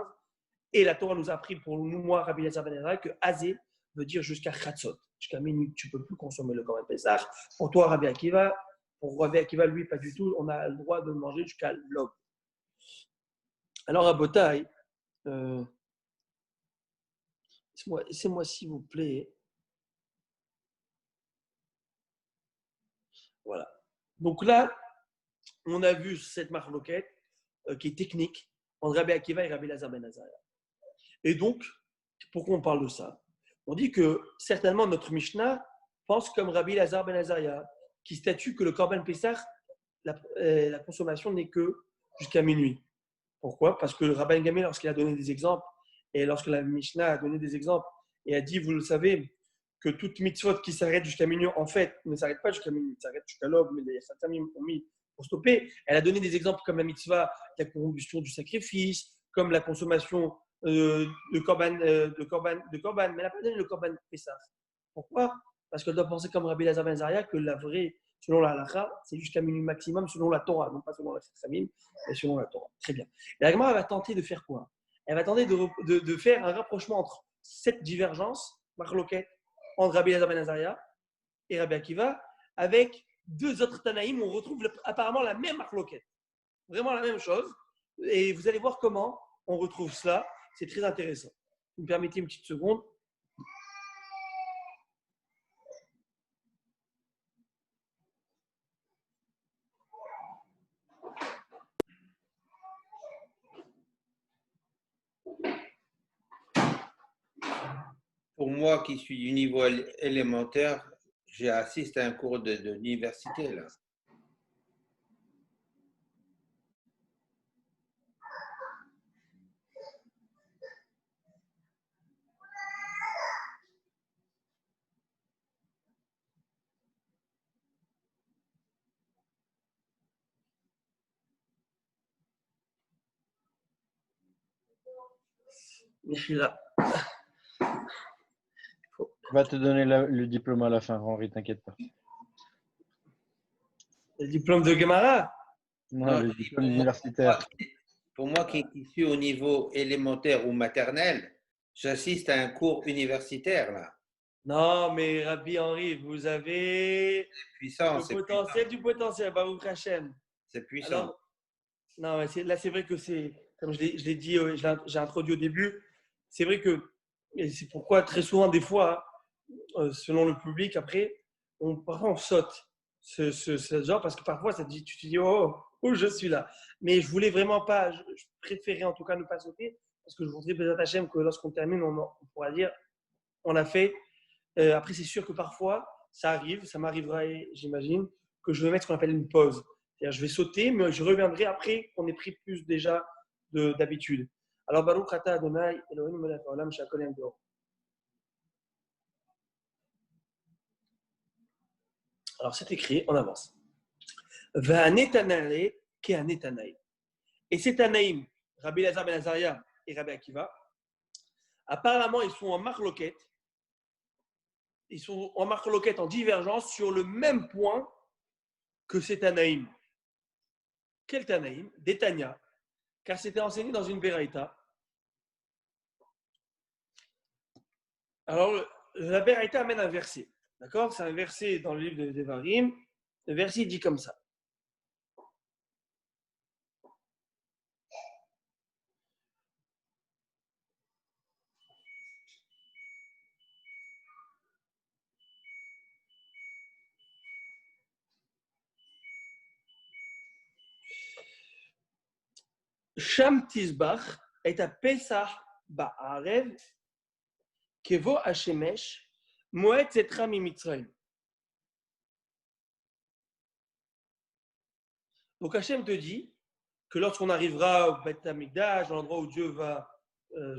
Et la Torah nous a appris pour nous, moi, Rabbi Elazar ben Azaria, que Azé veut dire jusqu'à Khatzot. Jusqu'à minuit, tu ne peux plus consommer le Korban Pessah. Pour toi, Rabbi Akiva, pour Rabbi Akiva, lui, pas du tout. On a le droit de le manger jusqu'à l'aube. Alors, à Botaï, laissez-moi s'il vous plaît. Voilà. Donc là, on a vu cette marloquette qui est technique entre Rabbi Akiva et Rabbi Elazar ben Azaria. Et donc, pourquoi on parle de ça? On dit que certainement notre Mishnah pense comme Rabbi Elazar ben Azaria, qui statue que le Korban Pessah, la consommation n'est que jusqu'à minuit. Pourquoi? Parce que le Rabban Gamé, lorsqu'il a donné des exemples, et lorsque la Mishnah a donné des exemples, et a dit, vous le savez, que toute mitzvot qui s'arrête jusqu'à minuit, en fait, ne s'arrête pas jusqu'à minuit, s'arrête jusqu'à l'aube, mais les Khatamim ont mis pour stopper. Elle a donné des exemples comme la mitzvah, la combustion du sacrifice, comme la consommation de korban, mais elle n'a pas donné le korban Pessah. Pourquoi? Parce qu'elle doit penser comme Rabbi Elazar ben Azaria que la vraie, selon la halakha, c'est jusqu'à minuit maximum, selon la Torah, non pas selon la Khatamim, mais selon la Torah. Très bien. Et la Gemara va tenter de faire quoi? Elle va tenter de faire un rapprochement entre cette divergence, marloquette, entre Rabbi Elazar ben Azaria et Rabbi Akiva, avec deux autres Tanaïm, on retrouve apparemment la même marloquette. Vraiment la même chose. Et vous allez voir comment on retrouve cela. C'est très intéressant. Vous me permettez une petite seconde? Pour moi qui suis du niveau élémentaire, j'assiste à un cours d'université là. Là. On va te donner le diplôme à la fin, Henri, t'inquiète pas. Le diplôme de Gemara? Non, le diplôme universitaire. Pour moi qui suis au niveau élémentaire ou maternel, j'assiste à un cours universitaire là. Non, mais Rabbi Henri, vous avez Puissant, le potentiel du potentiel, Baruch Hashem. C'est puissant. Alors, non, là, c'est vrai que c'est, comme je l'ai dit, j'ai introduit au début, c'est vrai que, et c'est pourquoi très souvent, des fois, selon le public, après, parfois on saute ce genre, parce que parfois, tu te dis, oh, je suis là. Mais je voulais vraiment pas, je préférais en tout cas ne pas sauter, parce que je voudrais peut-être Hachem que lorsqu'on termine, on pourra dire, on l'a fait. Après, c'est sûr que parfois, ça arrive, ça m'arrivera, j'imagine, que je vais mettre ce qu'on appelle une pause. C'est-à-dire, je vais sauter, mais je reviendrai après qu'on ait pris plus déjà d'habitude. Alors, Baruch Ata Adonai, Elohim melech haolam shehakol nהיה b'doro. Alors, c'est écrit, on avance. Va'anetanae ke'anetanae. Et ces Tanaïm, Rabbi Elazar ben Azaria et Rabbi Akiva, apparemment, ils sont en marloquette. Ils sont en marloquette, en divergence sur le même point que ces Tanaïm. Quel Tanaïm? Des Tanya, car c'était enseigné dans une Beraïta. Alors, la Beraïta amène un verset. D'accord? C'est un verset dans le livre de Devarim. Le verset dit comme ça. Sham Tizbach est à Pesach Ba'arev Kevo Hashemesh Moed Zetra Mimitzrayim. Donc Hachem te dit que lorsqu'on arrivera au Beth Amikdash, dans l'endroit où Dieu va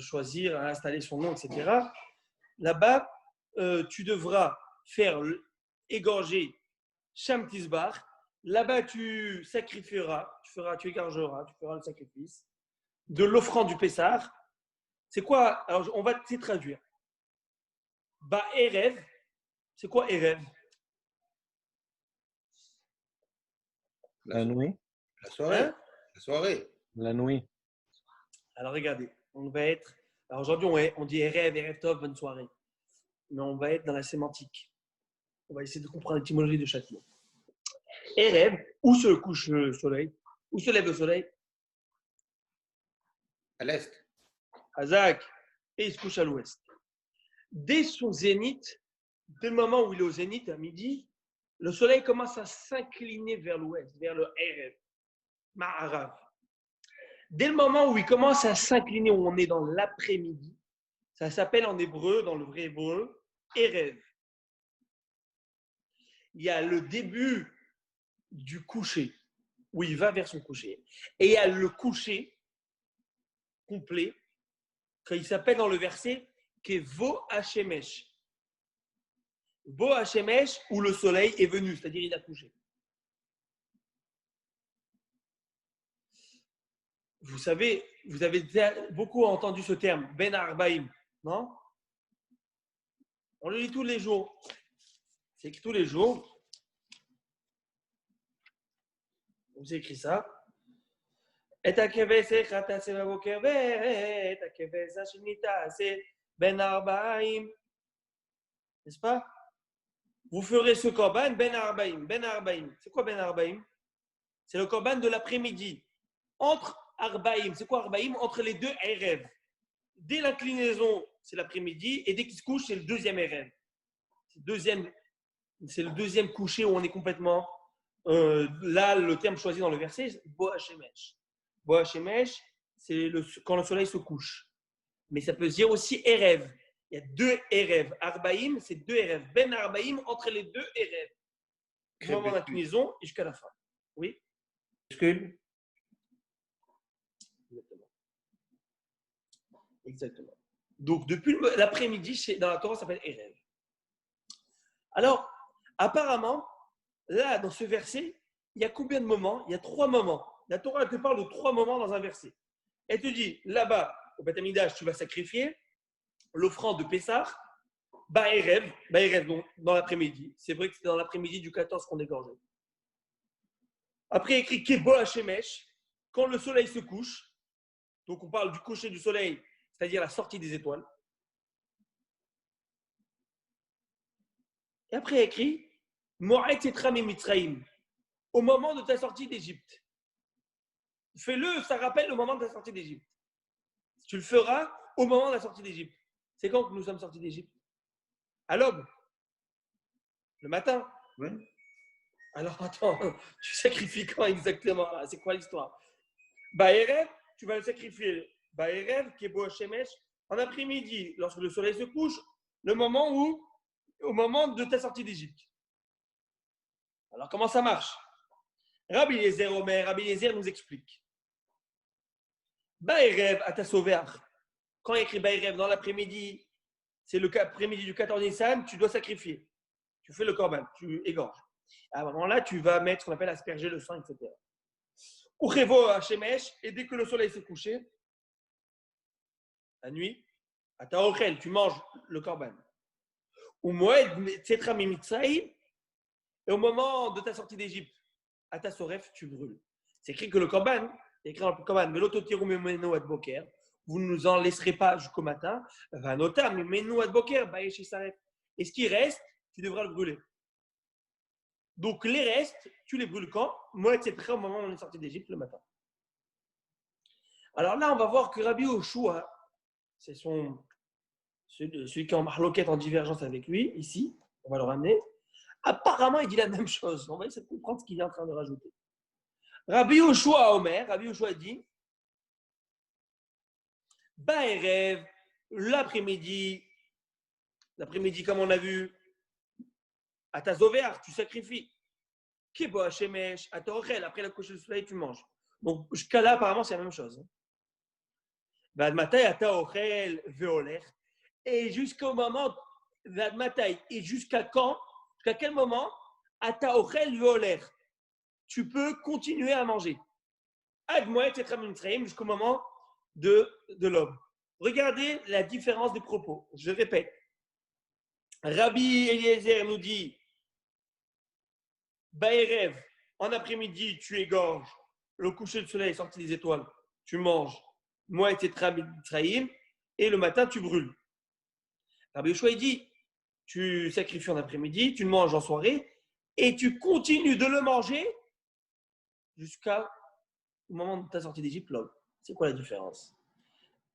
choisir, installer son nom, etc., là-bas, tu devras faire égorger Sham Tizbach. Là-bas, tu sacrifieras, tu égorgeras, tu feras le sacrifice de l'offrande du Pessah. C'est quoi? Alors, on va te traduire. Ba Erev, c'est quoi Erev? La nuit. La soirée. Hein? La soirée. La nuit. Alors, regardez, on va être. Alors, aujourd'hui, on dit Erev, Erev Tov, bonne soirée. Mais on va être dans la sémantique. On va essayer de comprendre l'étymologie de chaque mot. Erev, où se couche le soleil? Où se lève le soleil? À l'est. Hazak, et il se couche à l'ouest. Dès son zénith, dès le moment où il est au zénith, à midi, le soleil commence à s'incliner vers l'ouest, vers le Erev, Ma'arav. Dès le moment où il commence à s'incliner, où on est dans l'après-midi, ça s'appelle en hébreu, dans le vrai hébreu, Erev. Il y a le début du coucher, où il va vers son coucher. Et il y a le coucher complet, qu'il s'appelle dans le verset Kevo Hashemesh. Vo Hashemesh, où le soleil est venu, c'est-à-dire il a couché. Vous savez, vous avez beaucoup entendu ce terme, Ben Arbaïm, non? On le lit tous les jours. C'est écrit tous les jours. Vous écrit ça. Et ta kevesh chatase baboker et ta kevesh hashinitase ben arbaim. N'est-ce pas? Vous ferez ce korban ben arbaim. Ben arbaim. C'est quoi ben arbaim? C'est le korban de l'après-midi. Entre arbaim. C'est quoi arbaim? Entre les deux erev. Dès l'inclinaison, c'est l'après-midi. Et dès qu'il se couche, c'est le deuxième erev. C'est le deuxième coucher où on est complètement. Là, le terme choisi dans le verset, c'est Bo Hashemesh. Bo Hashemesh, c'est quand le soleil se couche. Mais ça peut se dire aussi Erev. Il y a deux Erev. Arbaïm, c'est deux Erev. Ben Arbaïm, entre les deux Erev. Au moment d'inclinaison et jusqu'à la fin. Oui? Exactement. Exactement. Donc, depuis l'après-midi, dans la Torah, ça s'appelle Erev. Alors, apparemment, là, dans ce verset, il y a combien de moments? Il y a 3 moments. La Torah, elle te parle de 3 moments dans un verset. Elle te dit, là-bas, au Beth Amikdash, tu vas sacrifier l'offrande de Pessah, Ba'erev, donc dans l'après-midi. C'est vrai que c'est dans l'après-midi du 14 qu'on égorgeait. Après, écrit Kebo Hashemesh, quand le soleil se couche. Donc, on parle du coucher du soleil, c'est-à-dire la sortie des étoiles. Et après, écrit Mo'et Zetra Mimitzrayim, au moment de ta sortie d'Égypte. Fais-le, ça rappelle le moment de ta sortie d'Égypte. Tu le feras au moment de la sortie d'Égypte. C'est quand que nous sommes sortis d'Égypte? À l'aube. Le matin. Oui. Alors attends, tu sacrifies quand exactement? C'est quoi l'histoire? Ba'erev, tu vas le sacrifier. Ba'erev, Kebo Hashemesh, en après-midi, lorsque le soleil se couche, au moment de ta sortie d'Égypte. Alors comment ça marche? Rabbi Eliezer Omer, Rabbi Eliezer nous explique. Baerev à ta sauver. Quand il écrit Baerev dans l'après-midi, c'est l'après-midi du 14 Nissan, tu dois sacrifier. Tu fais le korban, tu égorges. À ce moment-là, tu vas mettre ce qu'on appelle asperger le sang, etc. Uchevo à Shemesh, et dès que le soleil s'est couché, la nuit, à ta ochel, tu manges le korban. Ou moed, tzetra mimitzraïm, et au moment de ta sortie d'Égypte, à ta soref, tu brûles. C'est écrit que le korban, c'est écrit dans le korban, velototiru memeno ad boker, vous ne nous en laisserez pas jusqu'au matin, vanotam memeno ad boker, baeshi saref. Et ce qui reste, tu devras le brûler. Donc les restes, tu les brûles quand? Moed, c'est prêt au moment où on est sorti d'Égypte, le matin. Alors là, on va voir que Rabbi Yoshua, c'est celui qui est en marloquette, en divergence avec lui, ici, on va le ramener. Apparemment, il dit la même chose. On va essayer de comprendre ce qu'il est en train de rajouter. Rabbi Yoshua Omer, Rabbi Yoshua dit Baerev, l'après-midi, comme on a vu, à ta zover, tu sacrifies. Kebo Hashemesh, à ta ochel, après la couche du soleil, tu manges. Donc, jusqu'à là, apparemment, c'est la même chose. Vadmatai, à ta ochel, veoler. Et jusqu'au moment, Vadmatai, et jusqu'à quand? Jusqu'à quel moment? À ta ochel, veoler. Tu peux continuer à manger. Jusqu'au moment de l'aube. Regardez la différence des propos. Je répète. Rabbi Eliezer nous dit Baerev, en après-midi, tu égorges. Le coucher du soleil, sorti des étoiles, tu manges. Moi, et et le matin, tu brûles. Rabbi Yoshua, il dit tu sacrifies en après-midi, tu le manges en soirée et tu continues de le manger jusqu'au moment de ta sortie d'Égypte, l'aube. C'est quoi la différence?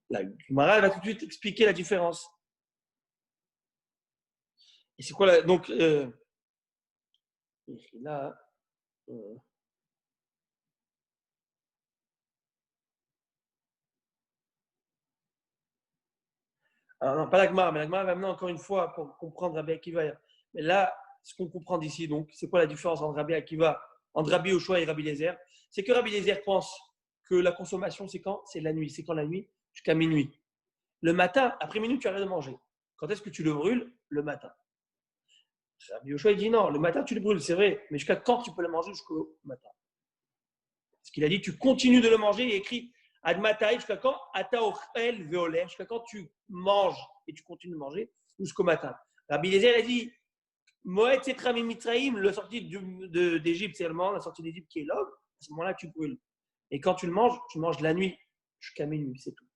La Gemara va tout de suite expliquer la différence. Et c'est quoi la. Donc, là. Alors, non, pas la Gemara, mais la Gemara va amener encore une fois pour comprendre Rabbi Akiva. Mais là, ce qu'on comprend d'ici, donc, c'est quoi la différence entre Rabbi Akiva, entre Rabbi Yoshua et Rabbi Eliezer? C'est que Rabbi Eliezer pense que la consommation, c'est quand? C'est la nuit. C'est quand la nuit? Jusqu'à minuit. Le matin, après minuit, tu arrêtes de manger. Quand est-ce que tu le brûles? Le matin. Rabbi Yoshua, il dit non, le matin, tu le brûles, c'est vrai. Mais jusqu'à quand tu peux le manger? Jusqu'au matin. Parce qu'il a dit, tu continues de le manger. Il écrit Admatai, jusqu'à quand? Ataochel veoler, jusqu'à quand tu manges et tu continues de manger jusqu'au matin. Rabbi Eliezer a dit Moed Setrami Mitraïm, la sortie d'Égypte, c'est seulement la sortie d'Égypte qui est l'aube. À ce moment-là, tu brûles. Et quand tu manges la nuit jusqu'à minuit, c'est tout.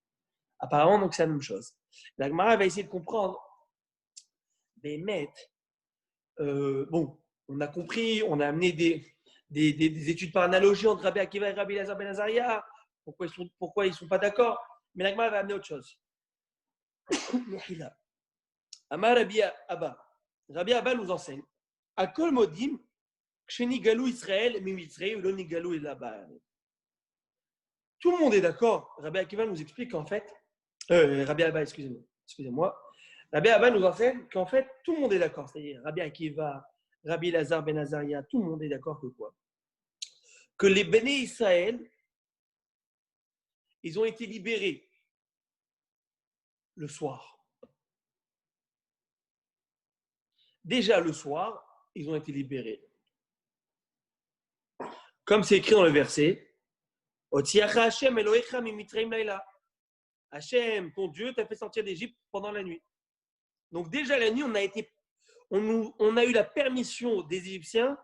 Apparemment, donc c'est la même chose. La Gemara va essayer de comprendre. Mais bon, on a compris, on a amené des études par analogie entre Rabbi Akiva et Rabbi Eliezer ben Azaria. Pourquoi ils sont pas d'accord? Mais la Gemara va amener autre chose. Amar Rabbi Abba. Rabbi Abba nous enseigne. Akol modim, ksheni galou Israël, mimitzrei, uloni galou là-bas. Tout le monde est d'accord. Rabbi Akiva nous explique qu'en fait, Rabbi Abba, excusez-moi. Rabbi Abba nous enseigne qu'en fait, tout le monde est d'accord. C'est-à-dire Rabbi Akiva, Rabbi Eliezer ben Azaria, tout le monde est d'accord que quoi? Que les béné Israël, ils ont été libérés le soir. Déjà le soir, ils ont été libérés. Comme c'est écrit dans le verset, Hachem, ton Dieu, t'a fait sortir d'Égypte pendant la nuit. Donc déjà la nuit, on a eu la permission des Égyptiens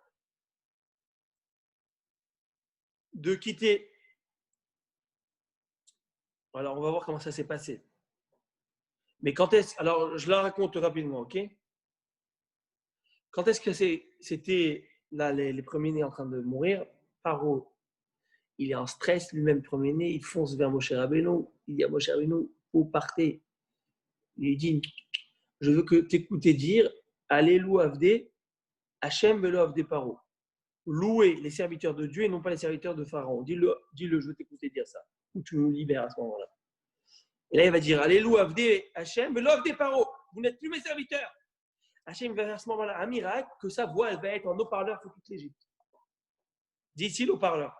de quitter. Alors on va voir comment ça s'est passé. Mais quand est-ce. Alors je la raconte rapidement, ok? Quand est-ce que c'était là les premiers-nés en train de mourir? Paro, il est en stress, lui-même premier-né, il fonce vers Moshe Rabbeinu. Il dit à Moshe Rabbeinu, où partez? Il lui dit, je veux que t'écoutes dire, Allélu Avdé, Hachem velo Avdé Paro. Louer les serviteurs de Dieu et non pas les serviteurs de Pharaon. Dis-le, je veux t'écouter dire ça. Ou tu nous libères à ce moment-là. Et là, il va dire, Allélu Avdé Hachem velo Avdé Paro. Vous n'êtes plus mes serviteurs. Hachem va faire à ce moment-là un miracle, que sa voix elle va être en haut-parleur pour toute l'Égypte. d'ici le haut-parleur.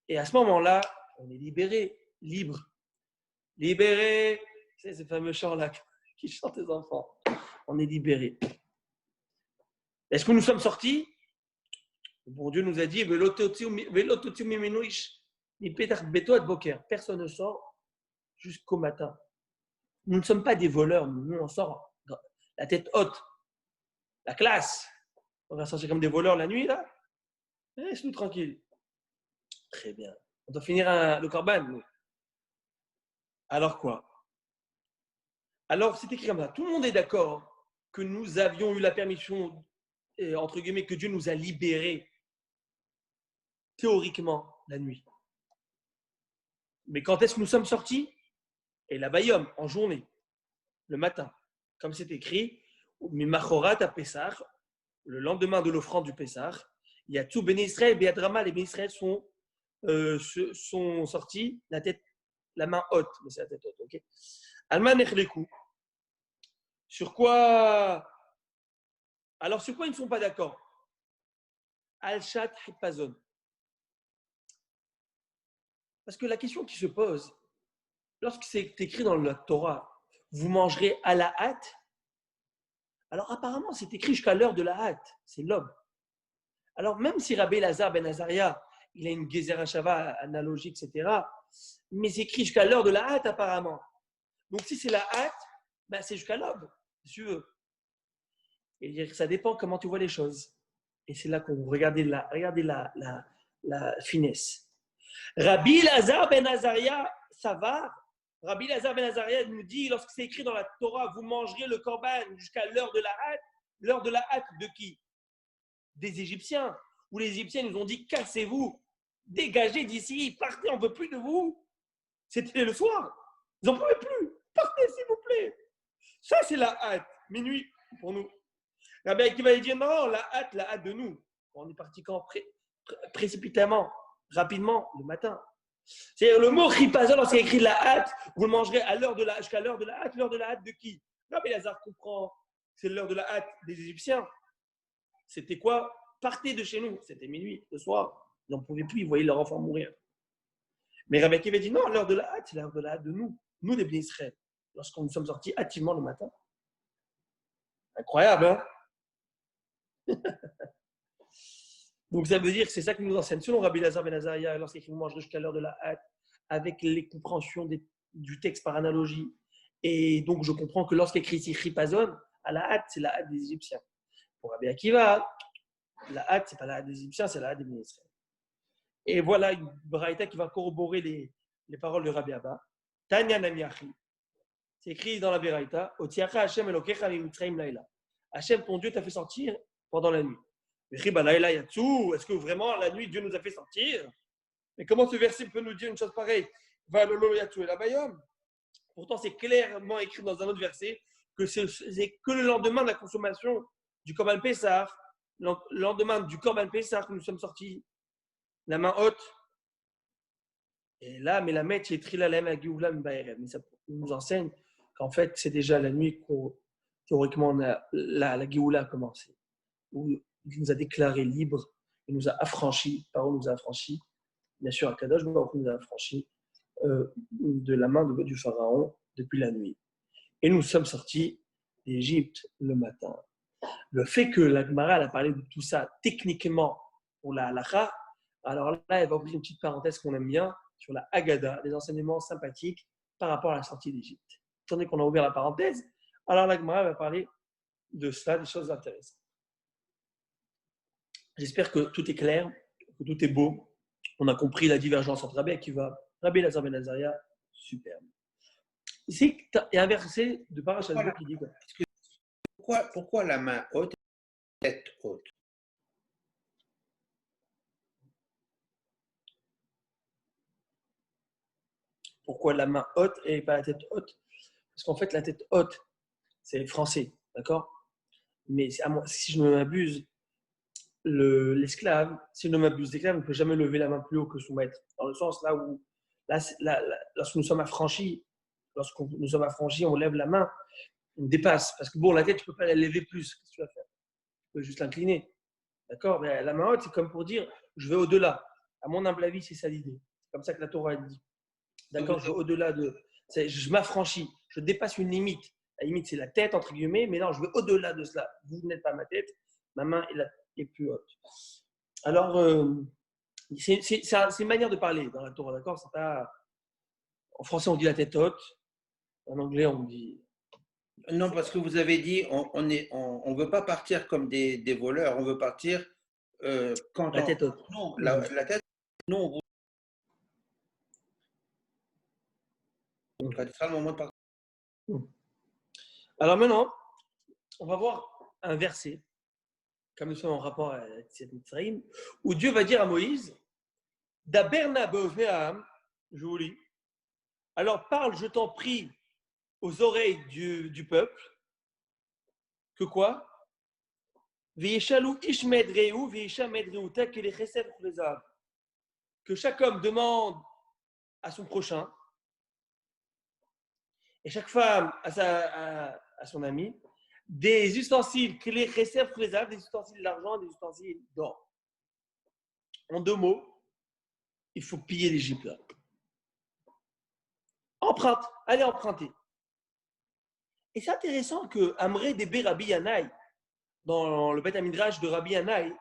Et à ce moment-là, on est libéré, libre. Libéré, c'est ce fameux chant-là qui chante les enfants. On est libéré. Est-ce que nous sommes sortis? Bon Dieu nous a dit personne ne sort jusqu'au matin. Nous ne sommes pas des voleurs, nous on sort la tête haute, la classe. On va sortir comme des voleurs la nuit là. Laisse-nous tranquille. Très bien. On doit finir le corban, nous. Alors quoi? Alors c'est écrit comme ça. Tout le monde est d'accord que nous avions eu la permission, entre guillemets, que Dieu nous a libérés théoriquement la nuit. Mais quand est-ce que nous sommes sortis? Et la Bayom, en journée, le matin, comme c'est écrit, Mimachorat à Pessah, le lendemain de l'offrande du Pessah, il y a tout Béné Israël, Béadrama, les Béné Israël sont sortis, la main haute, mais c'est la tête haute, ok? Alman Echleku. Sur quoi? Alors, sur quoi ils ne sont pas d'accord? Al-Shat Hipazon. Parce que la question qui se pose, lorsque c'est écrit dans la Torah, vous mangerez à la hâte, alors apparemment c'est écrit jusqu'à l'heure de la hâte, c'est l'homme. Alors même si Rabbi Lazar ben Azaria, il a une Gezerah Shava analogique, etc., mais c'est écrit jusqu'à l'heure de la hâte apparemment. Donc si c'est la hâte, ben c'est jusqu'à l'aube, si tu veux. Et ça dépend comment tu vois les choses. Et c'est là qu'on regardez la finesse. Rabbi Lazar ben Azaria, ça va. Rabbi Lazar ben Azaria nous dit, lorsque c'est écrit dans la Torah, vous mangerez le korban jusqu'à l'heure de la hâte. L'heure de la hâte de qui? Des Égyptiens. Où les Égyptiens nous ont dit, cassez-vous, dégagez d'ici, partez, on ne veut plus de vous. C'était le soir. Ils n'en pouvaient plus. Partez, s'il vous plaît. Ça, c'est la hâte. Minuit pour nous. Rabbi Akiva va dire, non, la hâte de nous. On est parti quand précipitamment, rapidement, le matin. C'est-à-dire le mot chipazon, lorsqu'il y a écrit la hâte, vous le mangerez jusqu'à l'heure de la hâte. L'heure de la hâte de qui? Rabbi Lazar comprend, c'est l'heure de la hâte des Égyptiens. C'était quoi? Partez de chez nous. C'était minuit, le soir. Ils n'en pouvaient plus, ils voyaient leur enfant mourir. Mais Rabbi Akiva dit non, l'heure de la hâte, c'est l'heure de la hâte de nous. Nous, les Bnei Israël, lorsqu'on nous sommes sortis hâtivement le matin. Incroyable, hein? Donc ça veut dire que c'est ça que nous enseigne. Selon Rabbi Lazar ben Azaria, lorsqu'il mange jusqu'à l'heure de la hâte, avec les compréhensions du texte par analogie. Et donc je comprends que lorsqu'écrit ici Chipazon, à la hâte, c'est la hâte des Égyptiens. Pour Rabbi Akiva, la hâte, c'est pas la hâte des Égyptiens, c'est la hâte des Bnei Israël. Et voilà une braïta qui va corroborer les paroles de Rabbi Abba. Tanya Namiachi. C'est écrit dans la braïta. Otiacha Hashem Elokecha miMitzrayim laïla. Hashem, ton Dieu, t'a fait sortir pendant la nuit. Est-ce que vraiment la nuit Dieu nous a fait sortir? Mais comment ce verset peut nous dire une chose pareille? Pourtant, c'est clairement écrit dans un autre verset que c'est que le lendemain de la consommation du Korban Pessah, le lendemain du Korban Pessah que nous sommes sortis, la main haute. Et là, mais la mettre, c'est Trilalem à Geulam Baerem. Mais ça nous enseigne qu'en fait, c'est déjà la nuit qu'on, théoriquement, la Géoula a commencé. Où il nous a déclaré libre, il nous a affranchis. Par où nous a affranchis? Bien sûr, Akadosh Baruch Hu nous a affranchis de la main du pharaon depuis la nuit. Et nous sommes sortis d'Égypte le matin. Le fait que la Gemara a parlé de tout ça techniquement pour la halakha, alors là, elle va ouvrir une petite parenthèse qu'on aime bien sur la Haggadah, des enseignements sympathiques par rapport à la sortie d'Égypte. Étant donné qu'on a ouvert la parenthèse, alors la Gemara va parler de cela, des choses intéressantes. J'espère que tout est clair, que tout est beau. On a compris la divergence entre Rabbi Akiva, Rabbi Lazar ben Azaria, superbe. Ici, il y a un verset de Parashat Bo qui dit quoi? Pourquoi la main haute et la tête haute? Pourquoi la main haute et pas la tête haute? Parce qu'en fait, la tête haute, c'est français, d'accord? Mais si je ne m'abuse, l'esclave, si je ne m'abuse, l'esclave ne peut jamais lever la main plus haut que son maître. Dans le sens là où, lorsque nous sommes affranchis, on lève la main, on dépasse. Parce que bon, la tête, tu ne peux pas la lever plus. Qu'est-ce que tu vas faire? Tu peux juste l'incliner. D'accord? Mais la maot, c'est comme pour dire, je vais au-delà. À mon humble avis, c'est ça l'idée. C'est comme ça que la Torah elle dit. D'accord? Je vais au-delà de. Je m'affranchis. Je dépasse une limite. La limite, c'est la tête, entre guillemets, mais non, je vais au-delà de cela. Vous n'êtes pas ma tête, ma main est plus haute. Alors, c'est une manière de parler dans la Torah, d'accord? C'est pas. En français, on dit la tête haute. En anglais, on dit. Non, parce que vous avez dit, on veut pas partir comme des voleurs, on veut partir quand La tête haute. non, la tête, non, quand ce sera le moment de partir. Alors maintenant, on va voir un verset, comme nous sommes en rapport à cette Mitzrayim, où Dieu va dire à Moïse, Daberna be'oveam, je vous lis. Alors parle, je t'en prie, aux oreilles du peuple, que quoi? Ve'yeshalu ish medreu, ve'yesha medreu, tel que les chesed chlezav. Que chaque homme demande à son prochain, et chaque femme à son ami, des ustensiles, que les chesed chlezav, des ustensiles d'argent, des ustensiles d'or. En deux mots, il faut piller l'Égypte. Emprunte, allez emprunter. Et c'est intéressant que Amré Debe Rabbi Yanaï, dans le Beth Midrash de Rabbi Yanaï,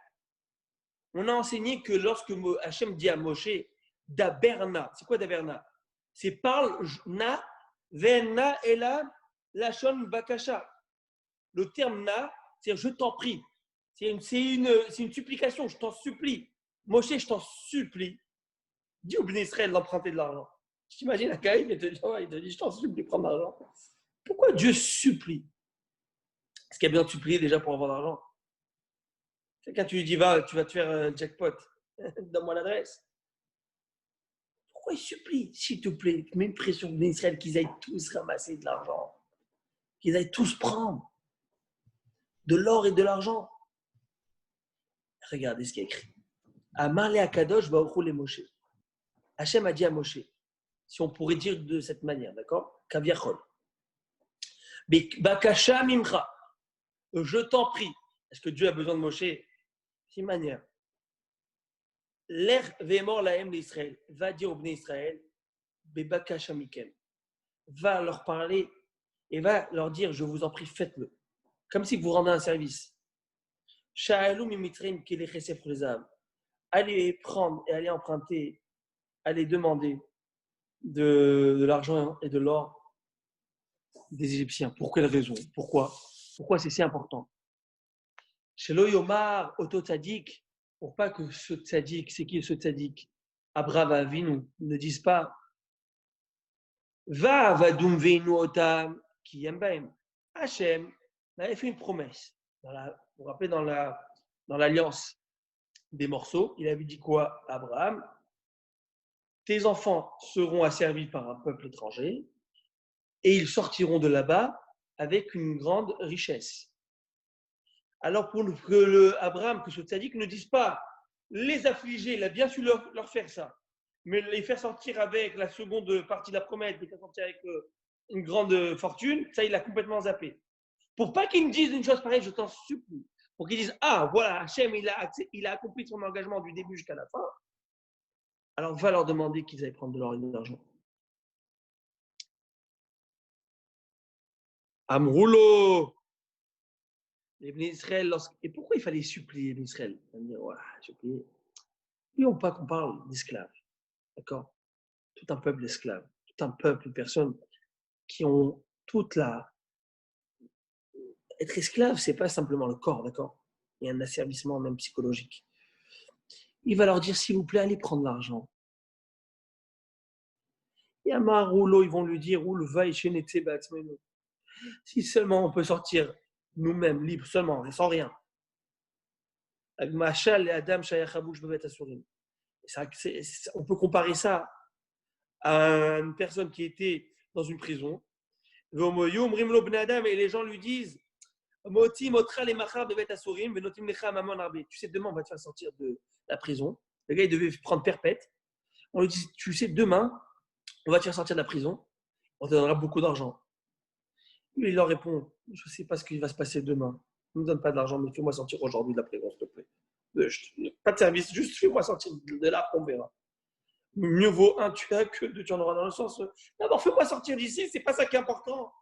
on a enseigné que lorsque Hachem dit à Moshe, Daberna, c'est quoi Daberna? C'est parle, na, venna, ela, lachon, bakasha. Le terme na, c'est je t'en prie. C'est une supplication, je t'en supplie. Moshe, je t'en supplie. Dis au Bnei Israël d'emprunter de l'argent. Je t'imagine un gars, il te dit, je t'en supplie, prends de l'argent. Pourquoi Dieu supplie? Est-ce qu'il y a besoin de supplier déjà pour avoir de l'argent? Quelqu'un, tu lui dis, va, tu vas te faire un jackpot. Donne-moi l'adresse. Pourquoi il supplie? S'il te plaît, mets une pression sur Israël qu'ils aillent tous ramasser de l'argent. Qu'ils aillent tous prendre de l'or et de l'argent. Regardez ce qu'il y a écrit. Amarle Akadosh Baruch Hu le Moshe. Hachem a dit à Moshe, si on pourrait dire de cette manière, d'accord? Kaviachol. Bakasha mimcha. Je t'en prie. Est-ce que Dieu a besoin de Moshe? C'est une manière. L'air véhément lahem d'Israël. Va dire au Bnei Israël, Bebakasha mikem. Va leur parler et va leur dire, je vous en prie, faites-le. Comme si vous rendez un service. Sha'alou mimitrim kele chesef lezav. Allez prendre et allez emprunter, allez demander de l'argent et de l'or des Égyptiens. Pour quelle raison? Pourquoi c'est si important? Chez Yomar, Oto Tzadik, pour pas que ce Tzadik, c'est qui ce Tzadik? Abraham Avinu, ne dise pas Va vadum veinu otam ki yembaim. Hachem avait fait une promesse. Vous vous rappelez dans l'alliance des morceaux, il avait dit quoi à Abraham? Tes enfants seront asservis par un peuple étranger et ils sortiront de là-bas avec une grande richesse. Alors pour que Abraham, que ce tzaddik ne dise pas les affliger, il a bien su leur faire ça, mais les faire sortir avec la seconde partie de la promesse, les faire sortir avec une grande fortune, ça il a complètement zappé. Pour pas qu'ils me disent une chose pareille, je t'en supplie. Pour qu'ils disent, ah voilà, Hachem il a accompli son engagement du début jusqu'à la fin. Alors va leur demander qu'ils aillent prendre de l'or et de l'argent. Amroulo. Les Bnei Israël, et pourquoi il fallait supplier les Israël? On va dire, ouais, supplier. N'oublions pas qu'on parle d'esclaves. D'accord? Tout un peuple d'esclaves. Tout un peuple de personnes qui ont toute la. Être esclave, c'est pas simplement le corps, d'accord? Il y a un asservissement même psychologique. Il va leur dire, s'il vous plaît, allez prendre l'argent. Il y a un rouleau, ils vont lui dire, si seulement on peut sortir nous-mêmes, libres, seulement, sans rien. On peut comparer ça à une personne qui était dans une prison. Et les gens lui disent tu sais, demain, on va te faire sortir de la prison. Le gars, il devait prendre perpète. On lui dit tu sais, demain, on va te faire sortir de la prison. On te donnera beaucoup d'argent. Lui, il leur répond je ne sais pas ce qui va se passer demain. Ne me donne pas de l'argent, mais fais-moi sortir aujourd'hui de la prison, s'il te plaît. pas de service, juste fais-moi sortir de là, on verra. Mieux vaut un tu as que deux tu en auras dans le sens. D'abord, fais-moi sortir d'ici, c'est pas ça qui est important.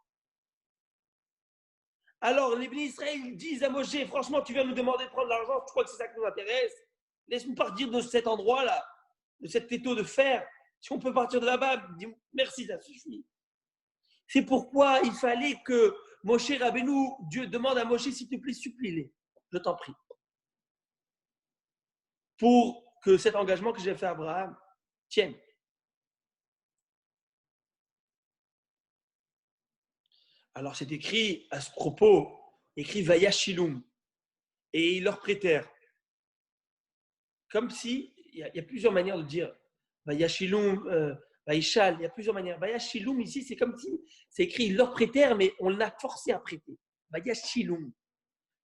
Alors, les bénis Israël disent à Moshe, franchement, tu viens nous demander de prendre l'argent, je crois que c'est ça qui nous intéresse. Laisse-nous partir de cet endroit-là, de cet étau de fer. Si on peut partir de là-bas, dis merci, ça suffit. C'est pourquoi il fallait que Moshe Rabbeinu, Dieu demande à Moshe, s'il te plaît, supplie-les, je t'en prie. Pour que cet engagement que j'ai fait à Abraham tienne. Alors c'est écrit à ce propos, écrit Vayashilum, et ils leur prêtèrent. Comme si, il y a plusieurs manières de dire Vayashilum, Vayishal, il y a plusieurs manières. Vayashilum ici, c'est comme si, c'est écrit ils leur prêtèrent, mais on l'a forcé à prêter. Vayashilum.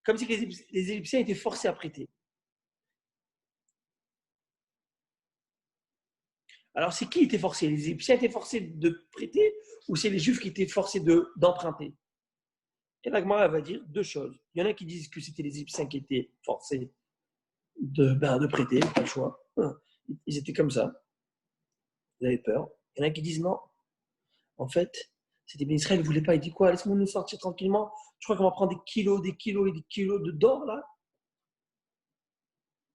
Comme si les Égyptiens étaient forcés à prêter. Alors, c'est qui était forcé? Les Égyptiens étaient forcés de prêter ou c'est les Juifs qui étaient forcés d'emprunter? Et la Gemara va dire deux choses. Il y en a qui disent que c'était les Égyptiens qui étaient forcés de prêter, pas le choix. Ils étaient comme ça. Ils avaient peur. Il y en a qui disent non. En fait, c'était bien Israël, ils ne voulaient pas. Il dit quoi? Laisse-moi nous sortir tranquillement. Je crois qu'on va prendre des kilos et des kilos d'or là.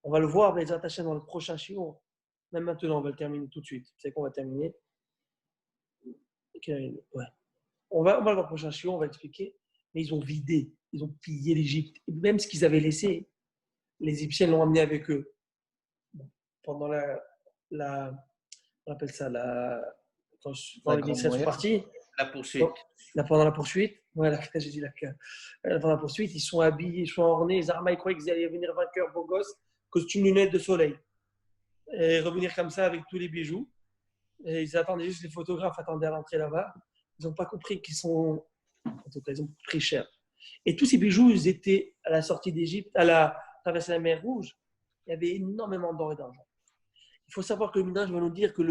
On va le voir, les attachés dans le prochain shiur. Même maintenant, on va le terminer tout de suite. Vous savez qu'on va terminer. Ouais. On va le voir le prochain shiur, on va expliquer. Mais ils ont vidé, ils ont pillé l'Égypte. Même ce qu'ils avaient laissé, les Égyptiens l'ont amené avec eux. Pendant on appelle ça quand les Égyptiens sont partis. La poursuite. Pendant la poursuite, j'ai dit pendant la poursuite, ils sont habillés, ils sont ornés. Les Armaïs croyaient qu'ils allaient venir vainqueurs, beaux gosses, costume lunettes de soleil. Et revenir comme ça avec tous les bijoux. Et ils attendaient juste, les photographes attendaient à l'entrée là-bas. Ils n'ont pas compris qu'ils sont, en tout cas, ils ont pris cher. Et tous ces bijoux, ils étaient à la sortie d'Égypte, à la traversée de la mer Rouge. Il y avait énormément d'or et d'argent. Il faut savoir que le Midrash va nous dire que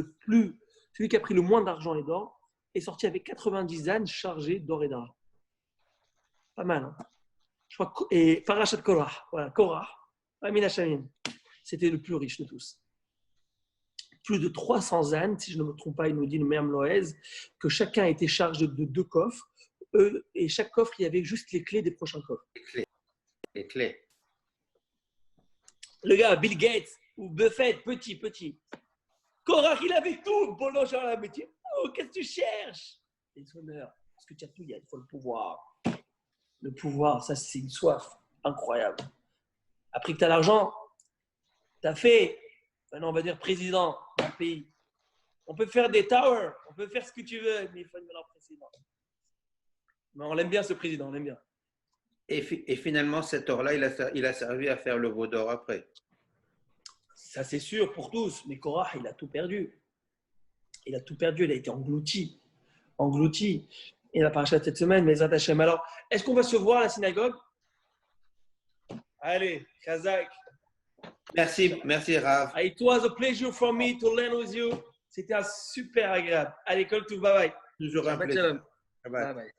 celui qui a pris le moins d'argent et d'or est sorti avec 90 ânes chargés d'or et d'argent. Pas mal, hein? Je crois et Parashat Korah, voilà, Korah, Amin Hashamim, c'était le plus riche de tous. Plus de 300 ânes, si je ne me trompe pas, il nous dit le Me'am Loez, que chacun était chargé de 2 coffres, et chaque coffre, il y avait juste les clés des prochains coffres. Les clés. Le gars, Bill Gates ou Buffett, petit. Korah, il avait tout. Bolo, genre la métier. Oh, qu'est-ce que tu cherches? Les honneurs. Parce que tu as tout, il faut le pouvoir. Le pouvoir, ça, c'est une soif incroyable. Après que tu as l'argent, tu as fait, maintenant on va dire président d'un pays. On peut faire des towers, on peut faire ce que tu veux, mais il faut devenir président. Mais on l'aime bien ce président, on l'aime bien. Et finalement, cet or-là, il a servi à faire le veau d'or après. Ça, c'est sûr pour tous. Mais Korah, il a tout perdu. Il a tout perdu. Il a été englouti. Et la paracha cette semaine, mais Hashem. Alors, est-ce qu'on va se voir à la synagogue? Allez, Khazak. Merci Rav. It was a pleasure for me to learn with you. C'était un super agréable. Allez, Kol Tov, bye bye. Toujours un plaisir. Bye bye.